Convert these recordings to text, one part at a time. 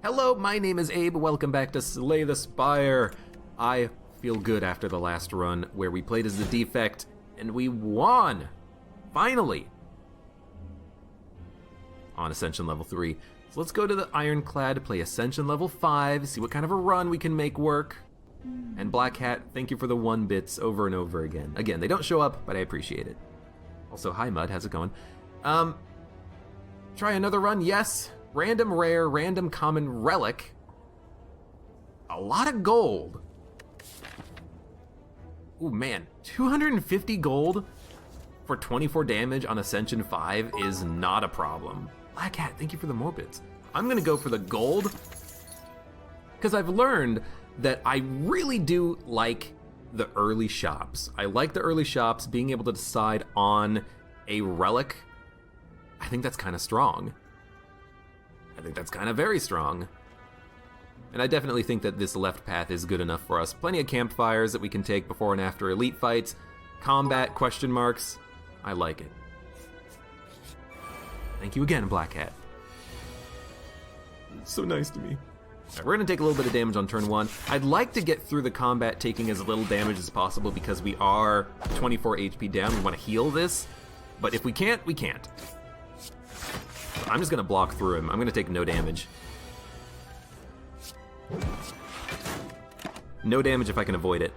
Hello, my name is Abe. Welcome back to Slay the Spire. I feel good after the last run where we played as the defect and we won! Finally! On Ascension level 3. So let's go to the Ironclad, play Ascension level 5, see what kind of a run we can make work. And Black Hat, thank you for the 1 bits over and over again. Again, they don't show up, but I appreciate it. Also, hi Mud, how's it going? Try another run, yes. Random rare, random common relic. A lot of gold. Ooh man, 250 gold for 24 damage on Ascension 5 is not a problem. Black Hat, thank you for the more bits. I'm gonna go for the gold, because I've learned that I really do like the early shops. I like the early shops, being able to decide on a relic. I think that's kind of strong. I think that's kind of very strong. And I definitely think that this left path is good enough for us. Plenty of campfires that we can take before and after elite fights. Combat, question marks. I like it. Thank you again, Black Hat. It's so nice to me. All right, we're gonna take a little bit of damage on turn 1. I'd like to get through the combat taking as little damage as possible because we are 24 HP down. We wanna heal this, but if we can't, we can't. So I'm just gonna block through him. I'm gonna take no damage. No damage if I can avoid it.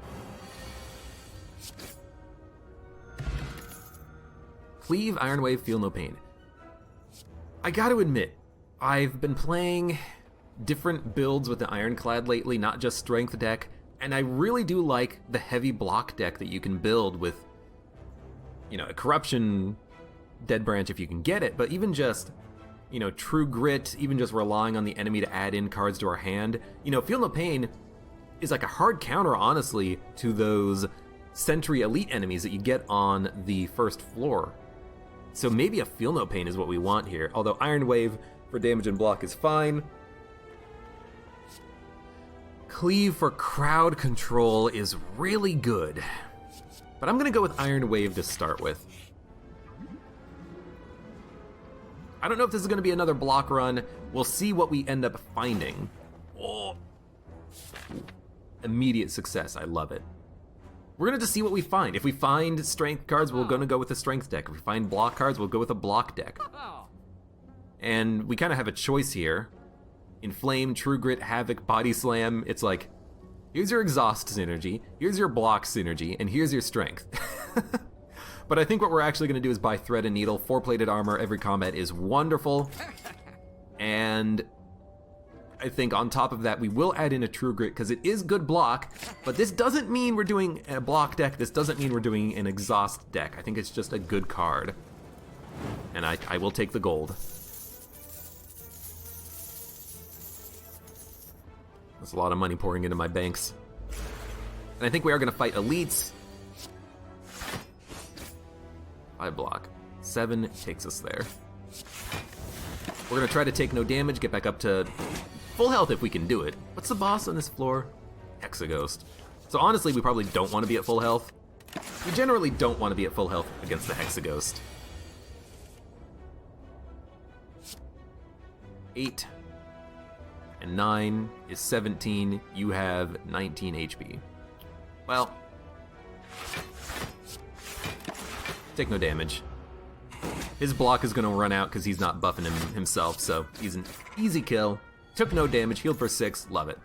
Cleave, Iron Wave, feel no pain. I gotta admit, I've been playing different builds with the Ironclad lately, not just strength deck, and I really do like the heavy block deck that you can build with, you know, a Corruption Dead Branch if you can get it, but even just, you know, True Grit, even just relying on the enemy to add in cards to our hand. You know, Feel No Pain is like a hard counter, honestly, to those Sentry Elite enemies that you get on the first floor. So maybe a Feel No Pain is what we want here, although Iron Wave for damage and block is fine. Cleave for crowd control is really good, but I'm gonna go with Iron Wave to start with. I don't know if this is gonna be another block run. We'll see what we end up finding. Oh. Immediate success, I love it. We're gonna just see what we find. If we find strength cards, we're gonna go with a strength deck. If we find block cards, we'll go with a block deck. And we kind of have a choice here. Inflame, True Grit, Havoc, Body Slam. It's like, here's your exhaust synergy, here's your block synergy, and here's your strength. But I think what we're actually gonna do is buy Thread and Needle. 4-plated armor, every combat is wonderful. And I think on top of that, we will add in a True Grit because it is good block, but this doesn't mean we're doing a block deck. This doesn't mean we're doing an exhaust deck. I think it's just a good card. And I will take the gold. There's a lot of money pouring into my banks. And I think we are gonna fight elites. 5 block. 7 takes us there. We're gonna try to take no damage, get back up to full health if we can do it. What's the boss on this floor? Hexaghost. So honestly, we probably don't want to be at full health. We generally don't want to be at full health against the Hexaghost. 8 and 9 is 17. You have 19 HP. Well, take no damage. His block is gonna run out because he's not buffing him himself, so he's an easy kill. Took no damage, healed for 6, love it.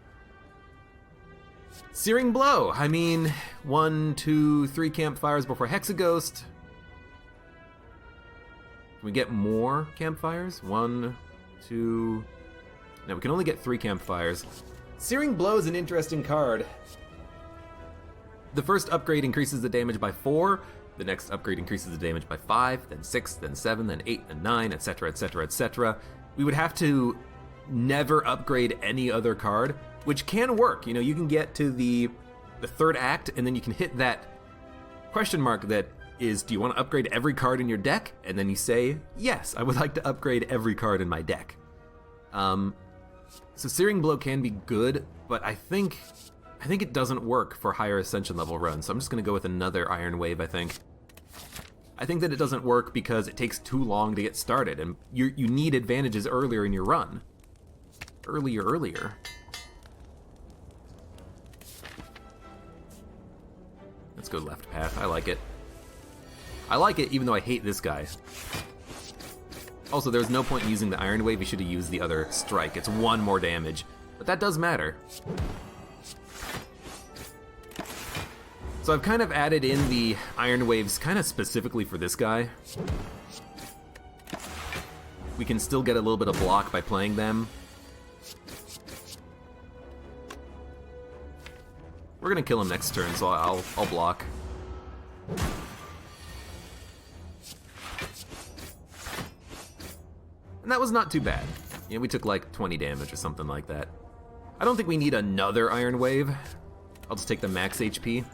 Searing Blow, I mean, 1, 2, 3 campfires before Hexaghost. Can we get more campfires? 1, 2, no, we can only get 3 campfires. Searing Blow is an interesting card. The first upgrade increases the damage by 4, the next upgrade increases the damage by 5, then 6, then 7, then 8, then 9, etc, etc, etc. We would have to never upgrade any other card, which can work. You know, you can get to the third act, and then you can hit that question mark that is, do you want to upgrade every card in your deck? And then you say, yes, I would like to upgrade every card in my deck. So Searing Blow can be good, but I think it doesn't work for higher Ascension level runs, so I'm just gonna go with another Iron Wave, I think. I think that it doesn't work because it takes too long to get started, and you need advantages earlier in your run. earlier. Let's go left path. I like it. I like it even though I hate this guy. Also, there's no point in using the Iron Wave. You should have used the other strike. It's 1 more damage. But that does matter. So I've kind of added in the Iron Waves kind of specifically for this guy. We can still get a little bit of block by playing them. We're gonna kill him next turn, so I'll block. And that was not too bad. You know, we took like 20 damage or something like that. I don't think we need another Iron Wave. I'll just take the max HP.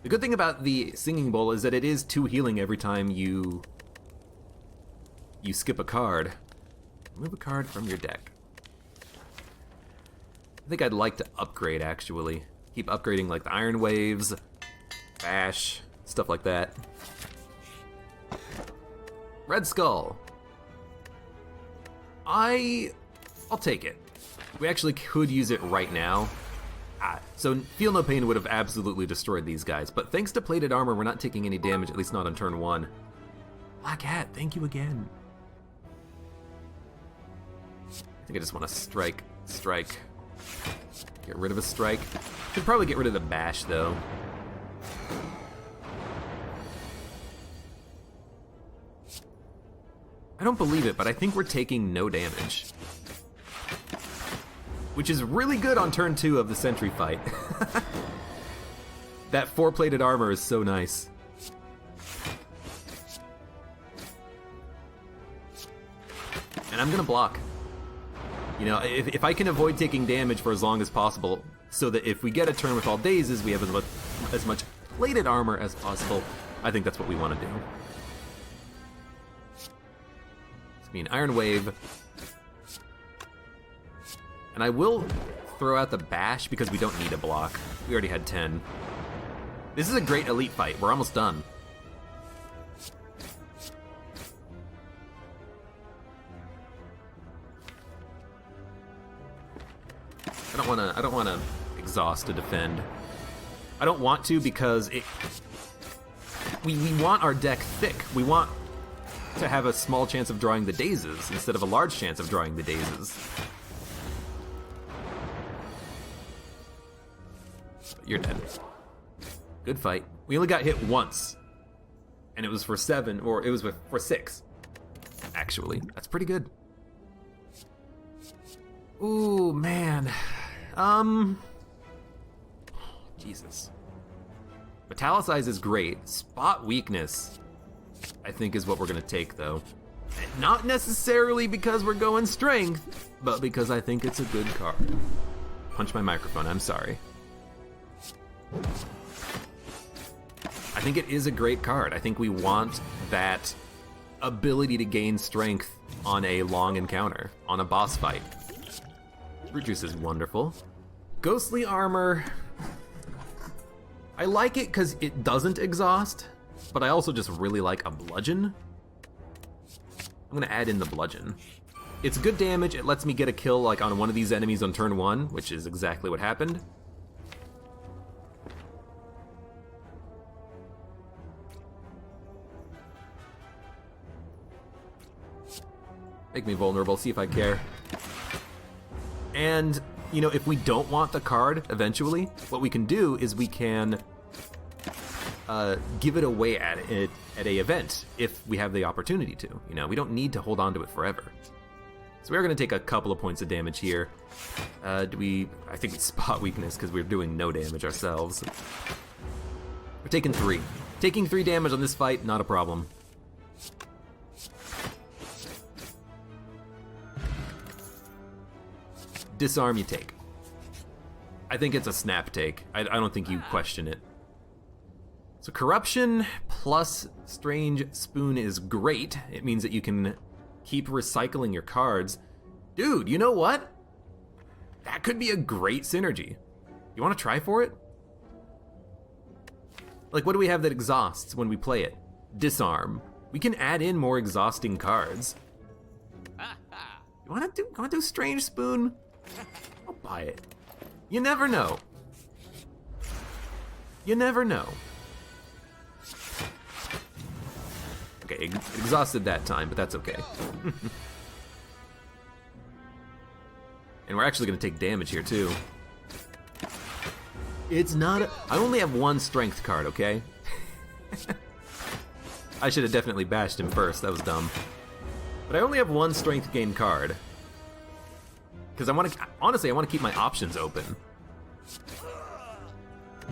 The good thing about the Singing Bowl is that it is 2 healing every time you skip a card. Remove a card from your deck. I think I'd like to upgrade, actually. Keep upgrading like the Iron Waves, Bash, stuff like that. Red Skull. I'll take it. We actually could use it right now. So Feel No Pain would have absolutely destroyed these guys, but thanks to Plated Armor, we're not taking any damage, at least not on turn 1. Black Hat, thank you again. I think I just want to strike. Get rid of a strike. Should probably get rid of the bash, though. I don't believe it, but I think we're taking no damage. Which is really good on turn 2 of the Sentry fight. That 4-plated armor is so nice. And I'm gonna block. You know, if I can avoid taking damage for as long as possible, so that if we get a turn with all dazes, we have as much plated armor as possible, I think that's what we want to do. It's be an Iron Wave. And I will throw out the bash because we don't need a block. We already had 10. This is a great elite fight. We're almost done. I don't wanna exhaust to defend. I don't want to because we want our deck thick. We want to have a small chance of drawing the dazes instead of a large chance of drawing the dazes. You're dead. Good fight. We only got hit once. And it was for 7, or it was for 6. Actually, that's pretty good. Ooh, man. Jesus. Metallicize is great. Spot Weakness, I think, is what we're gonna take, though. Not necessarily because we're going strength, but because I think it's a good card. Punch my microphone, I'm sorry. I think it is a great card. I think we want that ability to gain strength on a long encounter, on a boss fight. Root Juice is wonderful. Ghostly Armor, I like it because it doesn't exhaust, but I also just really like a Bludgeon. I'm gonna add in the Bludgeon. It's good damage, it lets me get a kill like on one of these enemies on turn 1, which is exactly what happened. Make me vulnerable, see if I care. And, you know, if we don't want the card eventually, what we can do is we can give it away at a event if we have the opportunity to. You know, we don't need to hold on to it forever. So we're gonna take a couple of points of damage here. I think we Spot Weakness because we're doing no damage ourselves. We're taking 3. Taking 3 damage on this fight, not a problem. Disarm you take. I think it's a snap take. I don't think you question it. So Corruption plus Strange Spoon is great. It means that you can keep recycling your cards. Dude, you know what? That could be a great synergy. You want to try for it? Like, what do we have that exhausts when we play it? Disarm. We can add in more exhausting cards. You wanna do Strange Spoon? I'll buy it. You never know. You never know. Okay, it exhausted that time, but that's okay. And we're actually gonna take damage here too. It's not I only have one strength card, okay? I should have definitely bashed him first, that was dumb. But I only have one strength gain card. Because honestly, I want to keep my options open.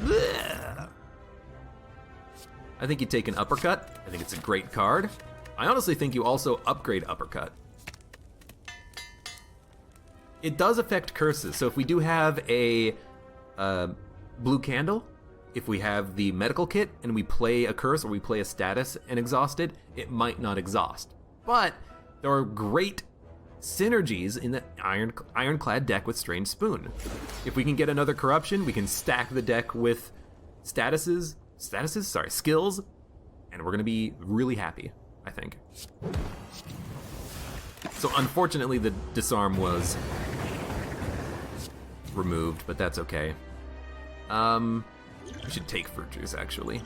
Blech. I think you take an uppercut. I think it's a great card. I honestly think you also upgrade uppercut. It does affect curses, so if we do have a blue candle, if we have the medical kit and we play a curse or we play a status and exhaust it, it might not exhaust. But there are great synergies in the ironclad deck with Strange Spoon. If we can get another corruption, we can stack the deck with skills, and we're gonna be really happy, I think. So unfortunately the disarm was removed, but that's okay. We should take fruit juice, actually.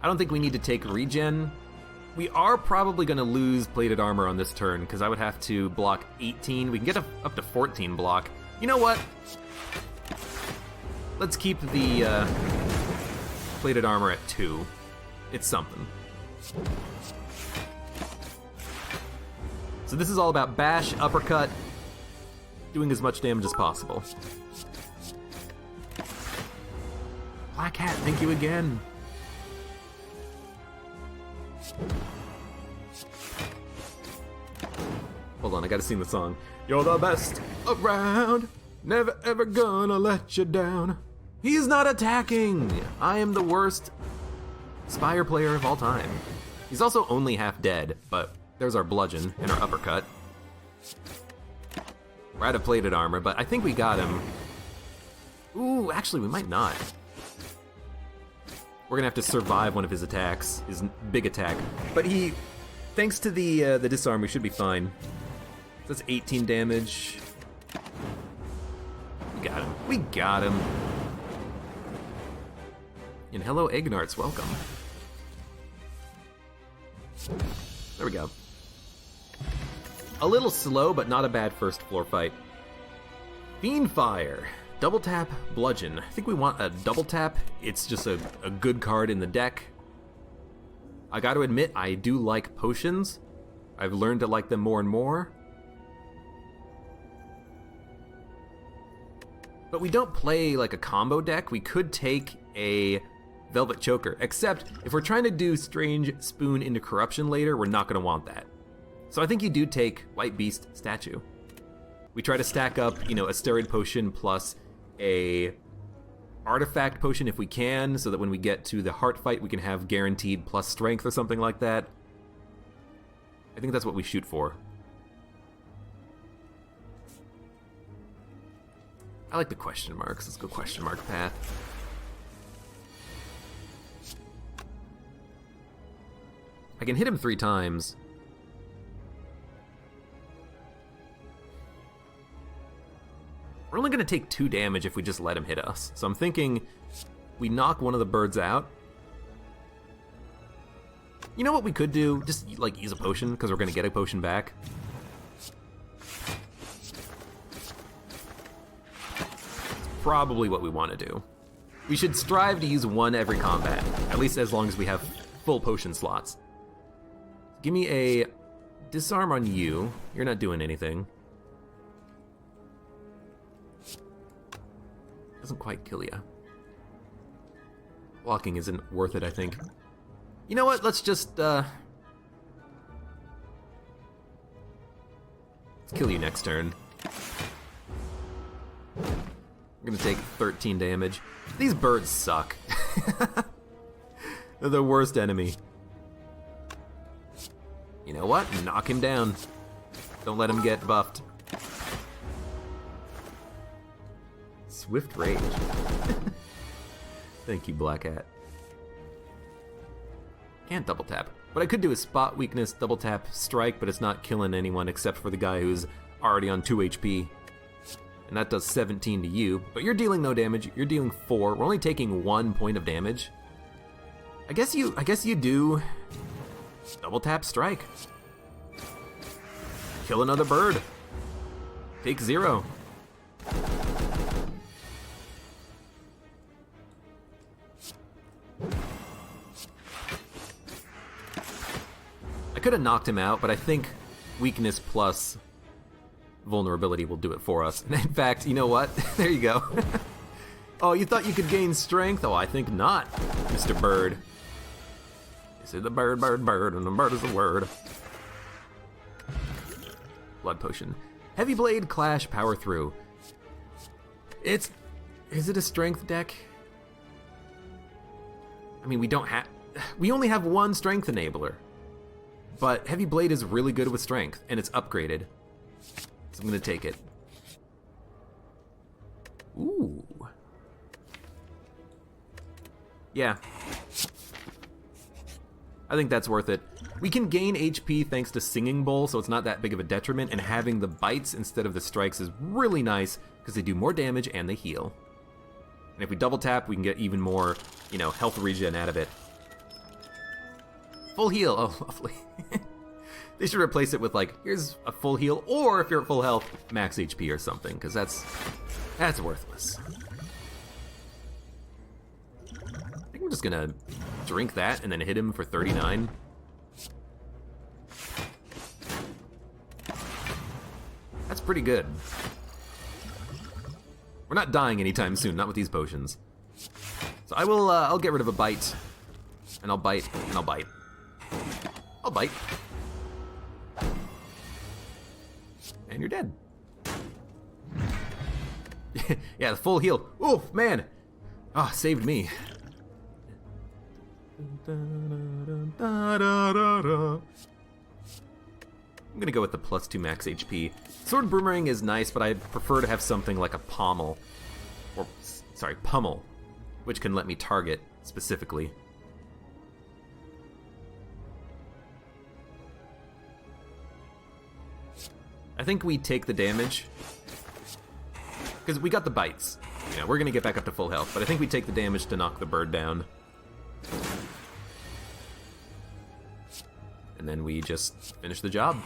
I don't think we need to take regen. We are probably going to lose plated armor on this turn, because I would have to block 18. We can get up to 14 block. You know what? Let's keep the plated armor at 2. It's something. So this is all about bash, uppercut, doing as much damage as possible. Black Hat, thank you again. Hold on, I gotta sing the song. You're the best around, never ever gonna let you down. He's not attacking! I am the worst Spire player of all time. He's also only half dead, but there's our bludgeon and our uppercut. We're out of plated armor, but I think we got him. Ooh, actually we might not. We're gonna have to survive one of his attacks, his big attack. But thanks to the disarm, we should be fine. That's 18 damage. We got him. We got him. And hello, Egnarts, welcome. There we go. A little slow, but not a bad first floor fight. Fiendfire. Double tap, bludgeon. I think we want a double tap. It's just a good card in the deck. I gotta admit, I do like potions. I've learned to like them more and more. But we don't play like a combo deck. We could take a Velvet Choker, except if we're trying to do Strange Spoon into Corruption later, we're not gonna want that. So I think you do take White Beast Statue. We try to stack up, a steroid potion plus a artifact potion if we can, so that when we get to the heart fight, we can have guaranteed plus strength or something like that. I think that's what we shoot for. I like the question marks. Let's go question mark path. I can hit him 3 times. We're only going to take 2 damage if we just let him hit us. So I'm thinking we knock one of the birds out. You know what we could do? Just use a potion, because we're going to get a potion back. It's probably what we want to do. We should strive to use 1 every combat, at least as long as we have full potion slots. Give me a disarm on you. You're not doing anything. Doesn't quite kill you. Blocking isn't worth it, I think. You know what? Let's just, let's kill you next turn. I'm gonna take 13 damage. These birds suck. They're the worst enemy. You know what? Knock him down. Don't let him get buffed. Swift Rage. Thank you, Black Hat. Can't double tap. What I could do is spot weakness, double tap, strike, but it's not killing anyone except for the guy who's already on 2 HP. And that does 17 to you, but you're dealing no damage. You're dealing 4. We're only taking 1 point of damage. I guess you do double tap strike. Kill another bird. Take 0. I could have knocked him out, but I think weakness plus vulnerability will do it for us. And in fact, you know what? There you go. Oh, you thought you could gain strength? Oh, I think not, Mr. Bird. You said the bird, bird, bird, and the bird is the word. Blood potion. Heavy blade, clash, power through. Is it a strength deck? I mean, we only have 1 strength enabler. But Heavy Blade is really good with strength, and it's upgraded. So I'm gonna take it. Ooh. Yeah. I think that's worth it. We can gain HP thanks to Singing Bowl, so it's not that big of a detriment, and having the bites instead of the strikes is really nice, because they do more damage and they heal. And if we double tap, we can get even more, health regen out of it. Full heal, oh lovely. They should replace it with here's a full heal, or if you're at full health, max HP or something, because that's worthless. I think I'm just gonna drink that and then hit him for 39. That's pretty good. We're not dying anytime soon, not with these potions. So I'll get rid of a bite, and I'll bite, and I'll bite. I'll bite. And you're dead. Yeah, the full heal. Oof, man. Ah, saved me. I'm gonna go with the +2 max HP. Sword Boomerang is nice, but I prefer to have something like a pommel. Pummel, which can let me target specifically. I think we take the damage, because we got the bites. We're gonna get back up to full health, but I think we take the damage to knock the bird down. And then we just finish the job.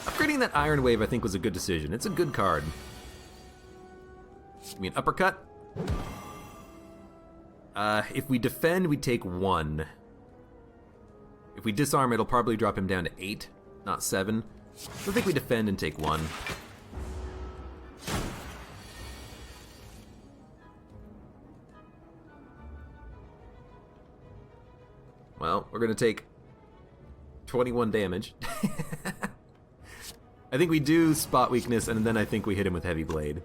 Upgrading that Iron Wave I think was a good decision. It's a good card. Give me an uppercut. If we defend, we take 1. If we disarm, it'll probably drop him down to 8, not 7. So I think we defend and take 1. Well, we're gonna take 21 damage. I think we do spot weakness, and then I think we hit him with Heavy Blade.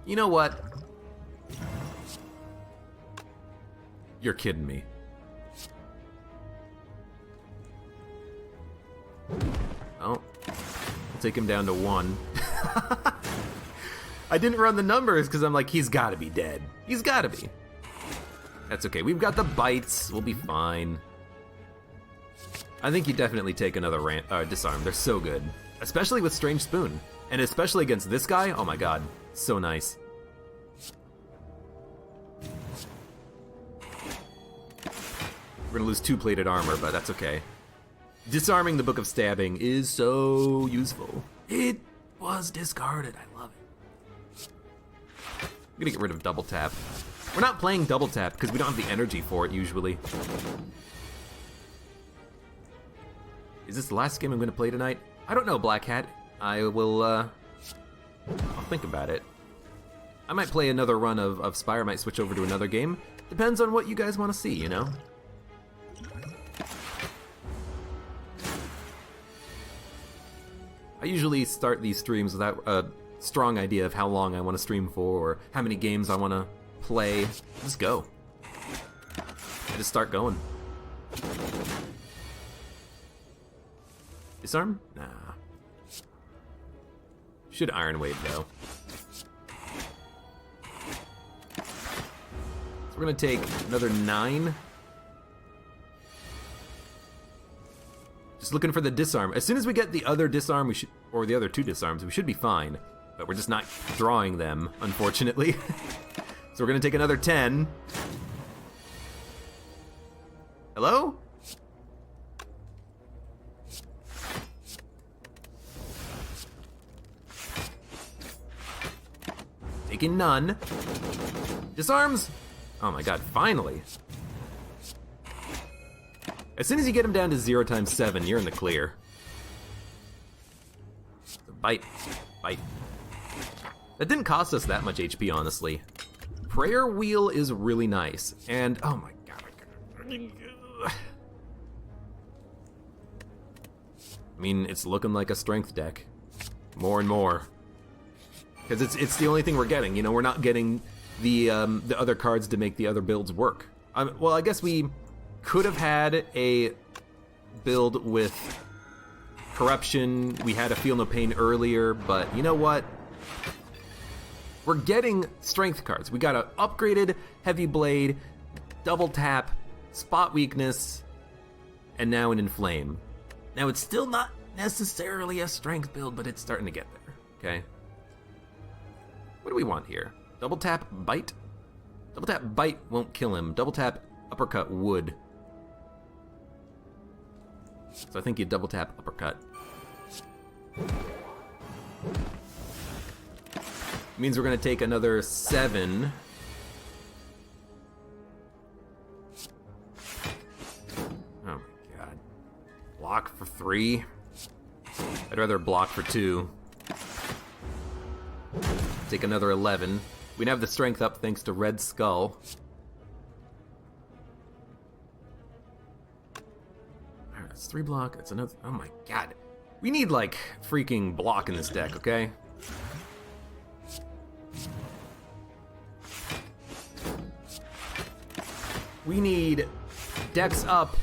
You know what? You're kidding me. Oh, I'll take him down to 1. I didn't run the numbers because I'm like, he's gotta be dead. He's gotta be. That's okay, we've got the bites, we'll be fine. I think you definitely take another disarm, they're so good. Especially with Strange Spoon. And especially against this guy, oh my god, so nice. We're gonna lose 2 plated armor, but that's okay. Disarming the Book of Stabbing is so useful. It was discarded, I love it. I'm gonna get rid of double tap. We're not playing double tap because we don't have the energy for it usually. Is this the last game I'm gonna play tonight? I don't know, Black Hat. I'll think about it. I might play another run of Spire, might switch over to another game. Depends on what you guys want to see, I usually start these streams without a strong idea of how long I want to stream for or how many games I want to play. Just go. I just start going. Disarm? Nah. Should Iron Wave though. we're gonna take another 9. Just looking for the disarm. As soon as we get the other disarm, we should, or the other 2 disarms, we should be fine. But we're just not drawing them, unfortunately. So we're gonna take another 10. Hello? Taking none. Disarms? Oh my god, finally. As soon as you get him down to 0 times 7, you're in the clear. Bite. Bite. That didn't cost us that much HP, honestly. Prayer Wheel is really nice. And, oh my god. I mean, it's looking like a strength deck. More and more. Because it's the only thing we're getting, you know, we're not getting the other cards to make the other builds work. Well, I guess we could have had a build with Corruption. We had a Feel No Pain earlier, but you know what? We're getting strength cards. We got an upgraded Heavy Blade, Double Tap, Spot Weakness, and now an Inflame. Now, it's still not necessarily a strength build, but it's starting to get there, okay? What do we want here? Double Tap Bite? Double Tap Bite won't kill him. Double Tap Uppercut would. So I think you Double Tap Uppercut. Means we're gonna take another 7. Oh my god. Block for 3. I'd rather block for 2. Take another 11. We'd have the strength up thanks to Red Skull. Alright, it's 3 block. It's another. Oh my god. We need like freaking block in this deck, okay? We need decks up.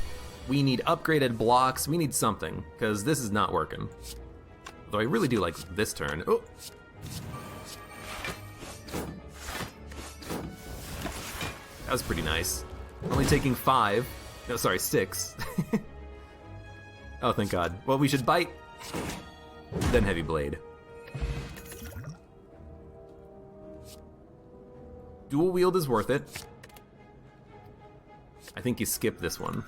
We need upgraded blocks. We need something, because this is not working. Although I really do like this turn. Oh. That was pretty nice. Only taking 5. No, sorry, 6. Oh, thank God. Well, we should bite, then Heavy Blade. Dual wield is worth it. I think you skip this one.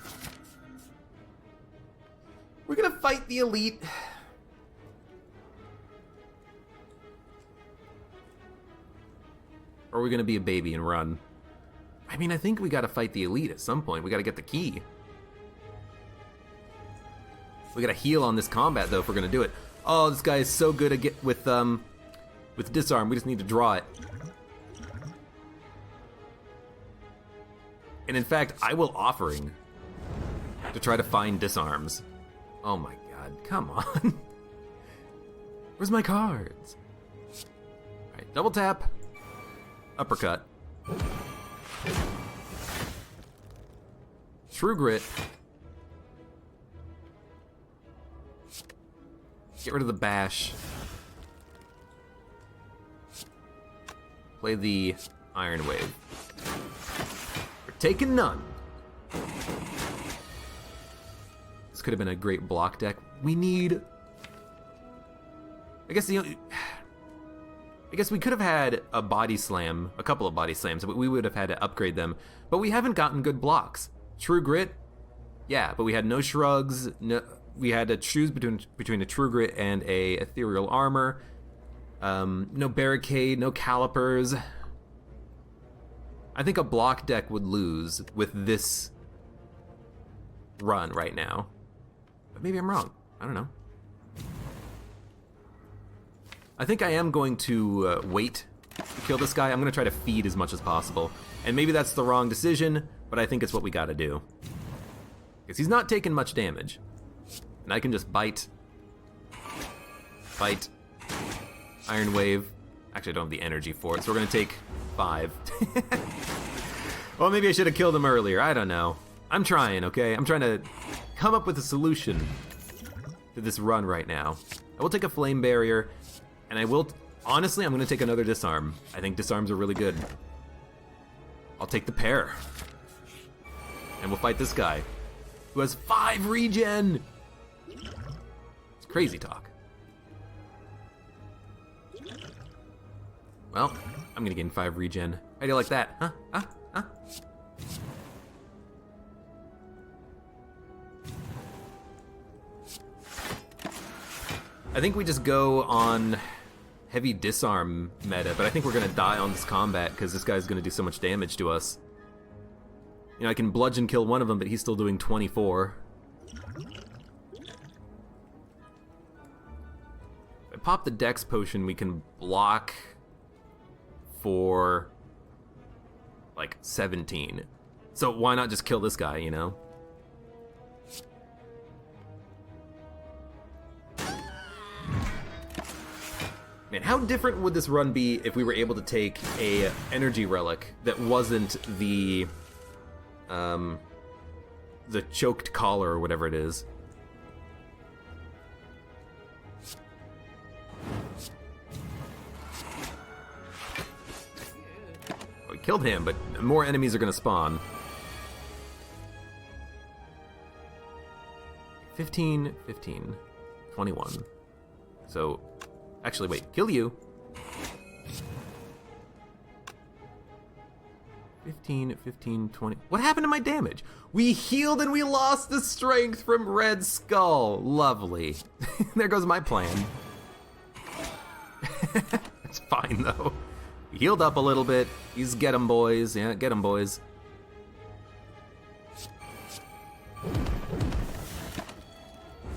We're gonna fight the elite. Or are we gonna be a baby and run? I mean, I think we gotta fight the elite at some point. We gotta get the key. We gotta heal on this combat though if we're gonna do it. Oh, this guy is so good at with disarm. We just need to draw it. And in fact, I will offering to try to find disarms. Oh my god, come on. Where's my cards? Alright, double tap. Uppercut. True Grit. Get rid of the bash. Play the Iron Wave. We're taking none. This could have been a great block deck. We need... I guess we could have had a body slam, a couple of body slams, but we would have had to upgrade them. But we haven't gotten good blocks. True Grit, yeah, but we had no shrugs. No, we had to choose between a True Grit and a Ethereal Armor. No Barricade, no Calipers. I think a block deck would lose with this run right now. But maybe I'm wrong. I don't know. I think I am going to wait to kill this guy. I'm going to try to feed as much as possible. And maybe that's the wrong decision, but I think it's what we got to do. Because he's not taking much damage. And I can just bite. Bite. Iron Wave. Actually, I don't have the energy for it, so we're going to take 5. Well, maybe I should have killed him earlier. I don't know. I'm trying, okay? I'm trying to come up with a solution to this run right now. I will take a Flame Barrier, and I will... Honestly, I'm going to take another Disarm. I think Disarms are really good. I'll take the pair. And we'll fight this guy, who has 5 regen! It's crazy talk. Well, I'm gonna gain 5 regen. How do you like that? Huh? Huh? Huh? I think we just go on heavy disarm meta, but I think we're gonna die on this combat because this guy's gonna do so much damage to us. You know, I can bludgeon kill one of them, but he's still doing 24. If I pop the Dex potion, we can block for like 17. So why not just kill this guy, you know? Man, how different would this run be if we were able to take a energy relic that wasn't the choked collar or whatever it is? We killed him, but more enemies are gonna spawn. 15, 15, 21. So, actually, wait, kill you. 15, 15, 20. What happened to my damage? We healed and we lost the strength from Red Skull. Lovely. There goes my plan. It's fine, though. We healed up a little bit. These get 'em, boys. Yeah, get 'em, boys.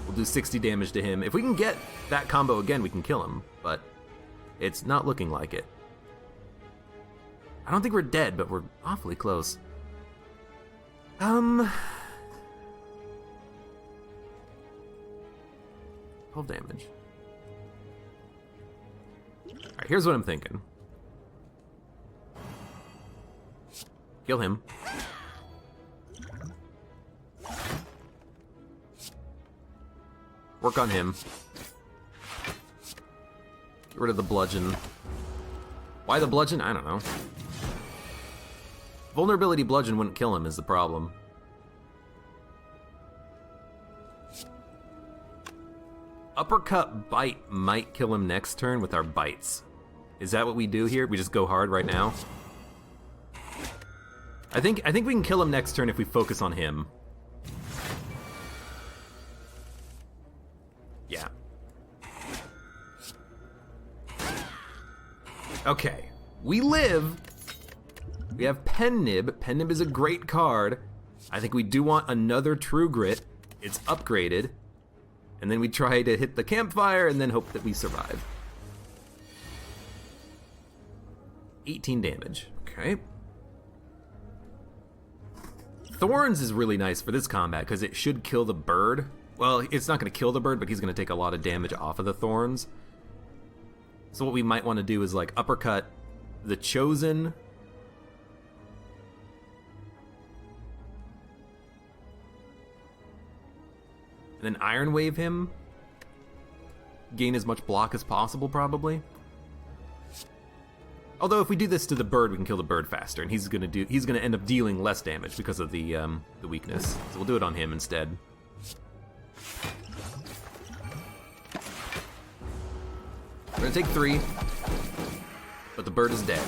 We'll do 60 damage to him. If we can get that combo again, we can kill him, but it's not looking like it. I don't think we're dead, but we're awfully close. 12 damage. Alright, here's what I'm thinking. Kill him. Work on him. Get rid of the bludgeon. Why the bludgeon? I don't know. Vulnerability bludgeon wouldn't kill him is the problem. Uppercut bite might kill him next turn with our bites. Is that what we do here? We just go hard right now? I think we can kill him next turn if we focus on him. Yeah. Okay. We live. We have Pen Nib. Pen Nib is a great card. I think we do want another True Grit. It's upgraded. And then we try to hit the campfire and then hope that we survive. 18 damage. Okay. Thorns is really nice for this combat because it should kill the bird. Well, it's not going to kill the bird, but he's going to take a lot of damage off of the thorns. So what we might want to do is like uppercut the Chosen. And then Iron Wave him. Gain as much block as possible, probably. Although if we do this to the bird, we can kill the bird faster, and he's gonna end up dealing less damage because of the weakness. So we'll do it on him instead. We're gonna take 3, but the bird is dead.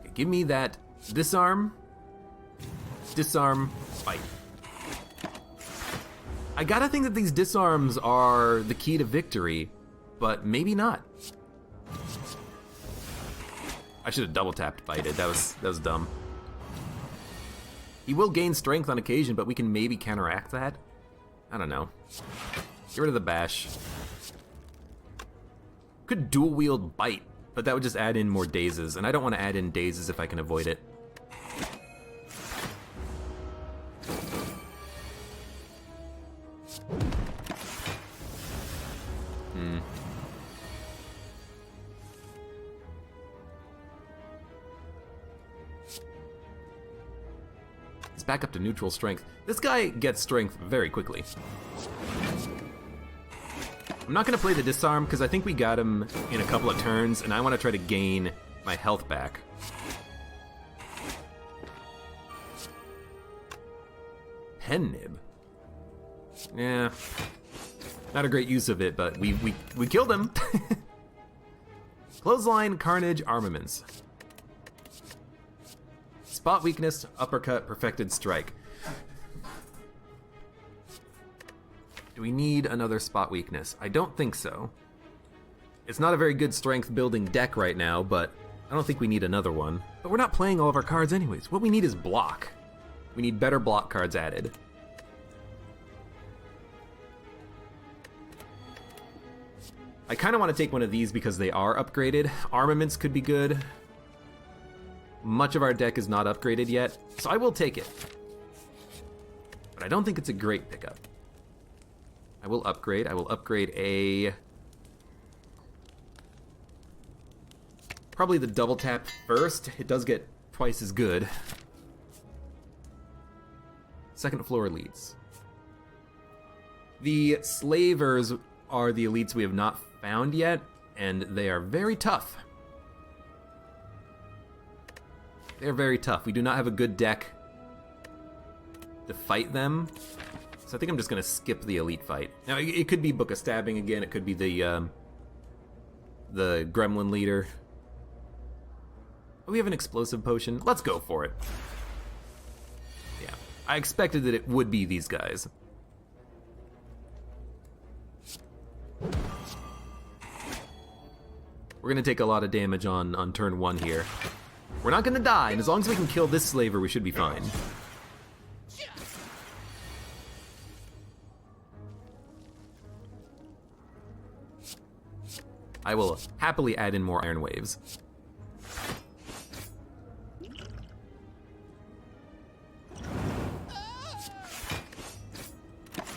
Okay, give me that disarm, fight. I gotta think that these disarms are the key to victory, but maybe not. I should have double tapped fighted. That was dumb. He will gain strength on occasion, but we can maybe counteract that. I don't know. Get rid of the bash. Could dual wield bite, but that would just add in more dazes, and I don't want to add in dazes if I can avoid it. Back up to neutral strength. This guy gets strength very quickly. I'm not gonna play the disarm because I think we got him in a couple of turns and I want to try to gain my health back. pen nib. Yeah. Not a great use of it, but we killed him. Clothesline, Carnage, Armaments. Spot weakness, uppercut, perfected strike. Do we need another spot weakness? I don't think so. It's not a very good strength building deck right now, but I don't think we need another one. But we're not playing all of our cards anyways. What we need is block. We need better block cards added. I kind of want to take one of these because they are upgraded. Armaments could be good. Much of our deck is not upgraded yet, so I will take it. But I don't think it's a great pickup. I will upgrade. I will upgrade a... Probably the double tap first. It does get twice as good. Second floor elites. The slavers are the elites we have not found yet, and they are very tough. They're very tough. We do not have a good deck to fight them, so I think I'm just going to skip the elite fight. Now, it could be Book of Stabbing again. It could be the Gremlin leader. Oh, we have an explosive potion. Let's go for it. Yeah, I expected that it would be these guys. We're going to take a lot of damage on turn 1 here. We're not going to die, and as long as we can kill this slaver, we should be fine. I will happily add in more iron waves.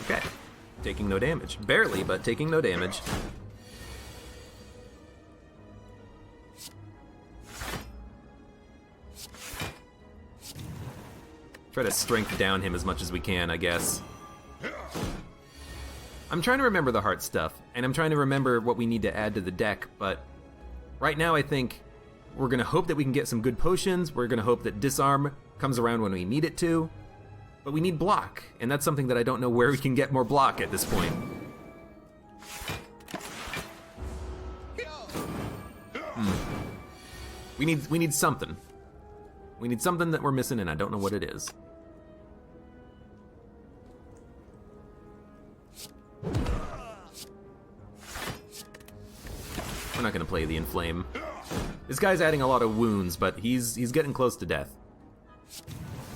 Okay, taking no damage. Barely, but taking no damage. Try to strength down him as much as we can, I guess. I'm trying to remember the heart stuff, and I'm trying to remember what we need to add to the deck, but right now I think we're going to hope that we can get some good potions, we're going to hope that disarm comes around when we need it to, but we need block, and that's something that I don't know where we can get more block at this point. We need something. We need something that we're missing, and I don't know what it is. We're not gonna play the Inflame. This guy's adding a lot of wounds, but he's getting close to death.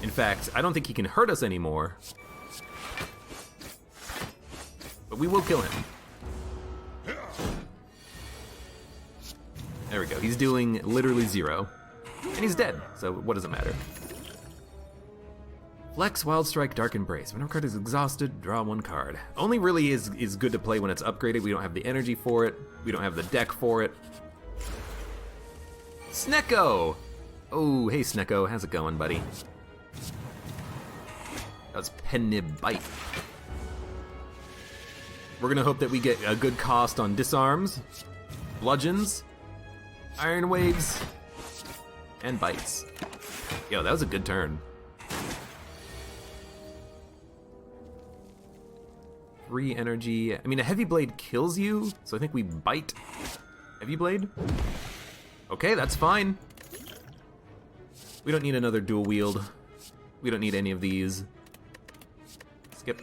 In fact, I don't think he can hurt us anymore. But we will kill him. There we go. He's doing literally 0. And he's dead, so what does it matter? Flex, Wild Strike, Dark Embrace. When our card is exhausted, draw 1 card. Only really is good to play when it's upgraded. We don't have the energy for it. We don't have the deck for it. Snecko! Oh, hey Snecko, how's it going, buddy? That was Pen Nib Bite. We're gonna hope that we get a good cost on disarms, bludgeons, iron waves, and bites. Yo, that was a good turn. 3 energy. I mean, a heavy blade kills you, so I think we bite heavy blade. Okay, that's fine. We don't need another dual wield. We don't need any of these. Skip.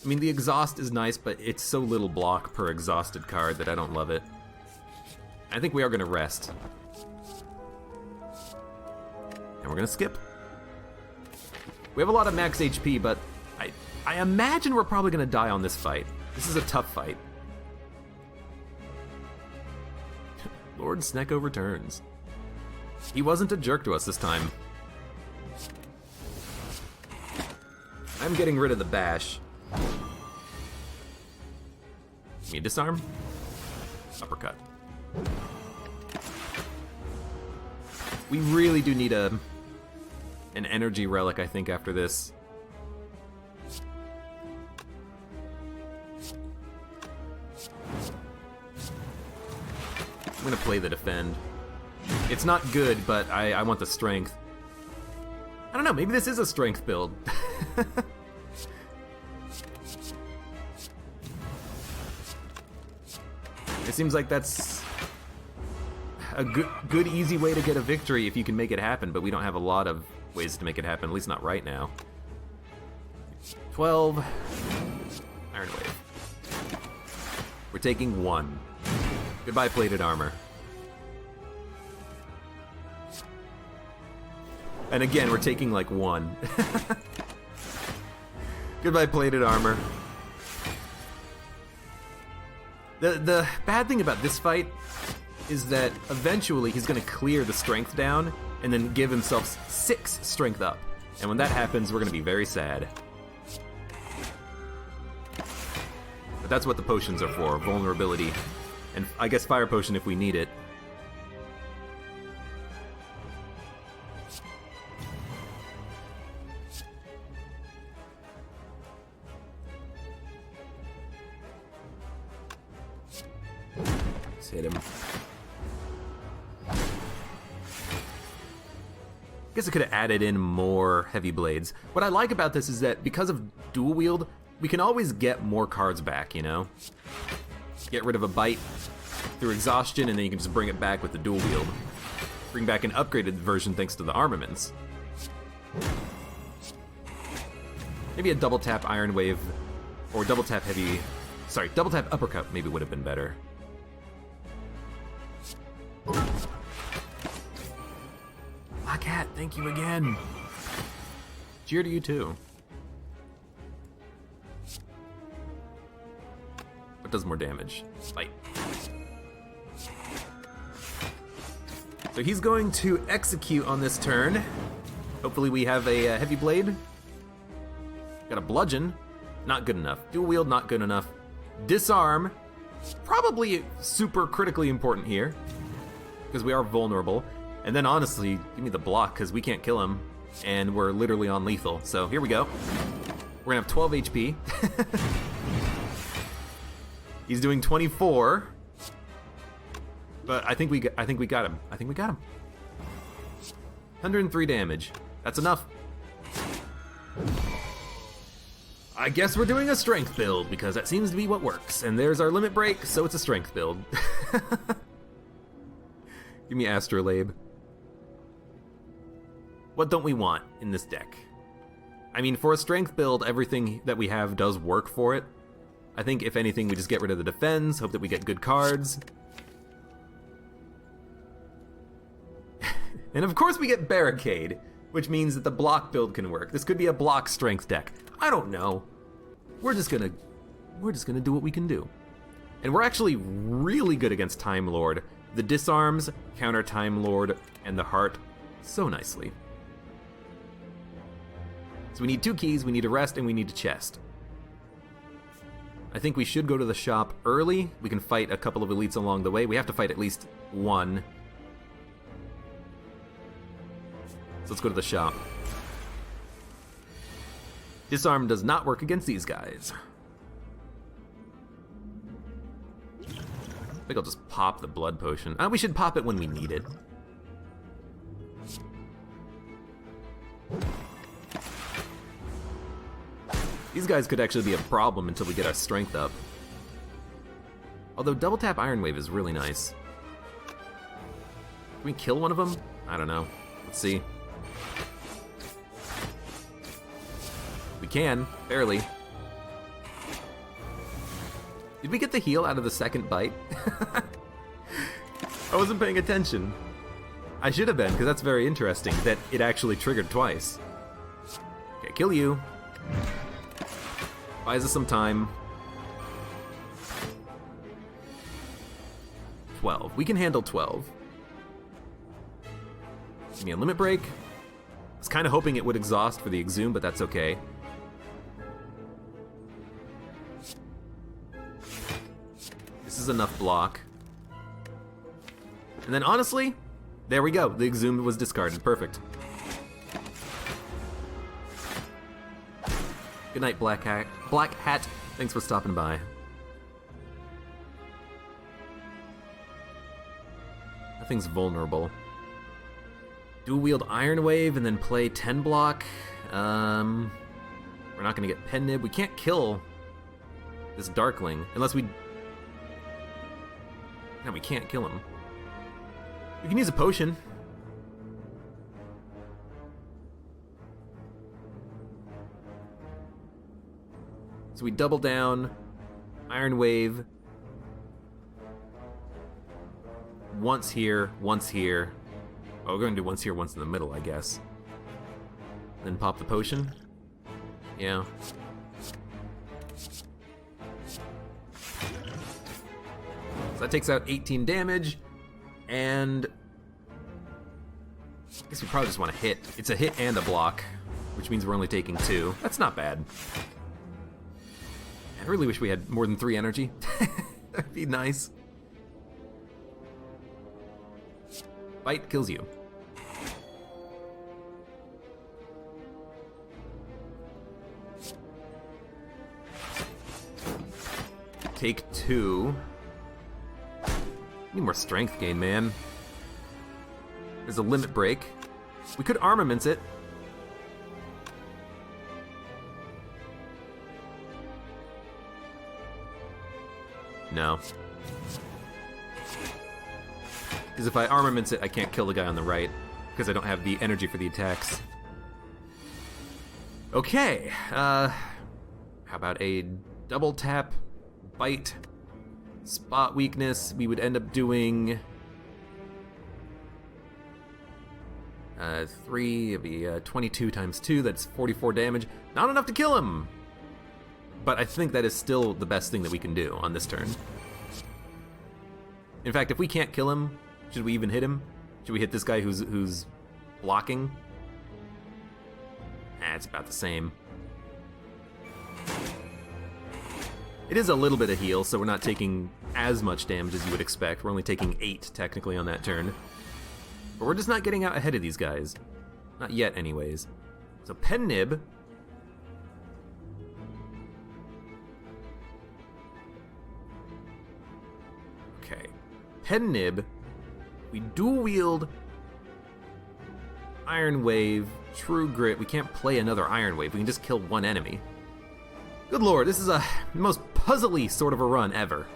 I mean, the exhaust is nice, but it's so little block per exhausted card that I don't love it. I think we are gonna rest. And we're gonna skip. We have a lot of max HP, but I imagine we're probably gonna die on this fight. This is a tough fight. Lord Snecko returns. He wasn't a jerk to us this time. I'm getting rid of the bash. Me disarm. Uppercut. We really do need an energy relic, I think, after this. I'm gonna play the defend. It's not good, but I want the strength. I don't know, maybe this is a strength build. It seems like that's a good, easy way to get a victory if you can make it happen, but we don't have a lot of ways to make it happen, at least not right now. 12. Iron Wave. We're taking 1. Goodbye, plated armor. And again, we're taking like 1. Goodbye, plated armor. The bad thing about this fight is that eventually he's going to clear the strength down and then give himself 6 strength up. And when that happens, we're going to be very sad. But that's what the potions are for, vulnerability. And I guess fire potion if we need it. Let's hit him. I guess I could have added in more heavy blades. What I like about this is that because of dual wield, we can always get more cards back, you know? Get rid of a bite through exhaustion, and then you can just bring it back with the dual wield. Bring back an upgraded version thanks to the armaments. Maybe a double tap Iron Wave, or double tap heavy... Sorry, double tap uppercut maybe would have been better. Black Hat, thank you again. Cheer to you too. What does more damage? Fight. So he's going to execute on this turn. Hopefully we have a heavy blade. Got a bludgeon. Not good enough. Dual wield, not good enough. Disarm. Probably super critically important here, because we are vulnerable. And then honestly, give me the block, because we can't kill him, and we're literally on lethal. So here we go. We're gonna have 12 HP. He's doing 24, but I think we got him. 103 damage. That's enough. I guess we're doing a strength build, because that seems to be what works. And there's our limit break, so it's a strength build. Give me Astrolabe. What don't we want in this deck? I mean, for a strength build, everything that we have does work for it. I think, if anything, we just get rid of the defense, hope that we get good cards. And of course we get Barricade, which means that the block build can work. This could be a block strength deck. I don't know. We're just gonna do what we can do. And we're actually really good against Time Lord. The disarms counter Time Lord and the heart so nicely. So we need 2 keys, we need a rest, and we need a chest. I think we should go to the shop early. We can fight a couple of elites along the way. We have to fight at least 1. So let's go to the shop. Disarm does not work against these guys. I think I'll just pop the blood potion. We should pop it when we need it. These guys could actually be a problem until we get our strength up. Although double tap Iron Wave is really nice. Can we kill one of them? I don't know. Let's see. We can, barely. Did we get the heal out of the second bite? I wasn't paying attention. I should have been, because that's very interesting that it actually triggered twice. Okay, kill you. Buys us some time. 12. We can handle 12. Give me a limit break. I was kind of hoping it would exhaust for the Exhume, but that's okay. This is enough block. And then honestly, there we go. The Exhume was discarded. Perfect. Good night, Black Hat. Black Hat, thanks for stopping by. That thing's vulnerable. Dual wield Iron Wave and then play 10 block. We're not gonna get Pen Nib. We can't kill this Darkling unless we... No, we can't kill him. We can use a potion. So we double down, Iron Wave. Once here, once here. Oh, we're gonna do once here, once in the middle, I guess. Then pop the potion. Yeah. So that takes out 18 damage, and I guess we probably just want to hit. It's a hit and a block, which means we're only taking 2. That's not bad. I really wish we had more than 3 energy. That'd be nice. Bite kills you. Take 2. Need more strength gain, man. There's a limit break. We could armaments it. No. Because if I armaments it, I can't kill the guy on the right, because I don't have the energy for the attacks. Okay, how about a double tap, bite, spot weakness? We would end up doing 3, it'd be 22 times 2, that's 44 damage. Not enough to kill him! But I think that is still the best thing that we can do on this turn. In fact, if we can't kill him, should we even hit him? Should we hit this guy who's blocking? It's about the same. It is a little bit of heal, so we're not taking as much damage as you would expect. We're only taking 8, technically, on that turn. But we're just not getting out ahead of these guys. Not yet, anyways. So Pen Nib. Okay. Pen Nib. We dual wield Iron Wave, True Grit. We can't play another Iron Wave. We can just kill one enemy. Good lord, this is the most puzzly sort of a run ever.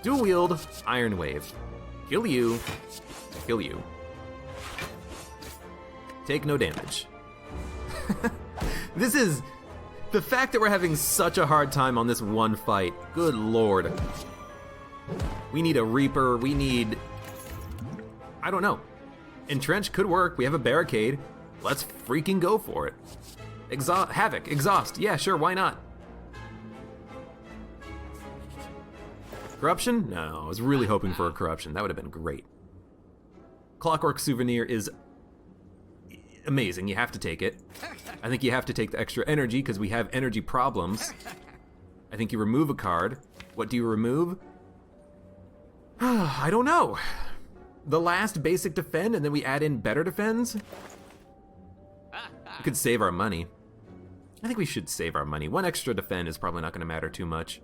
Dual wield Iron Wave. Kill you. Kill you. Take no damage. This is... The fact that we're having such a hard time on this one fight. Good lord. We need a Reaper, we need... I don't know. Entrench could work, we have a barricade. Let's freaking go for it. Havoc, exhaust, yeah, sure, why not? Corruption? No, I was really hoping for a corruption. That would have been great. Clockwork Souvenir is amazing, you have to take it. I think you have to take the extra energy because we have energy problems. I think you remove a card. What do you remove? I don't know. The last basic defend and then we add in better defends? We could save our money. I think we should save our money. One extra defend is probably not going to matter too much.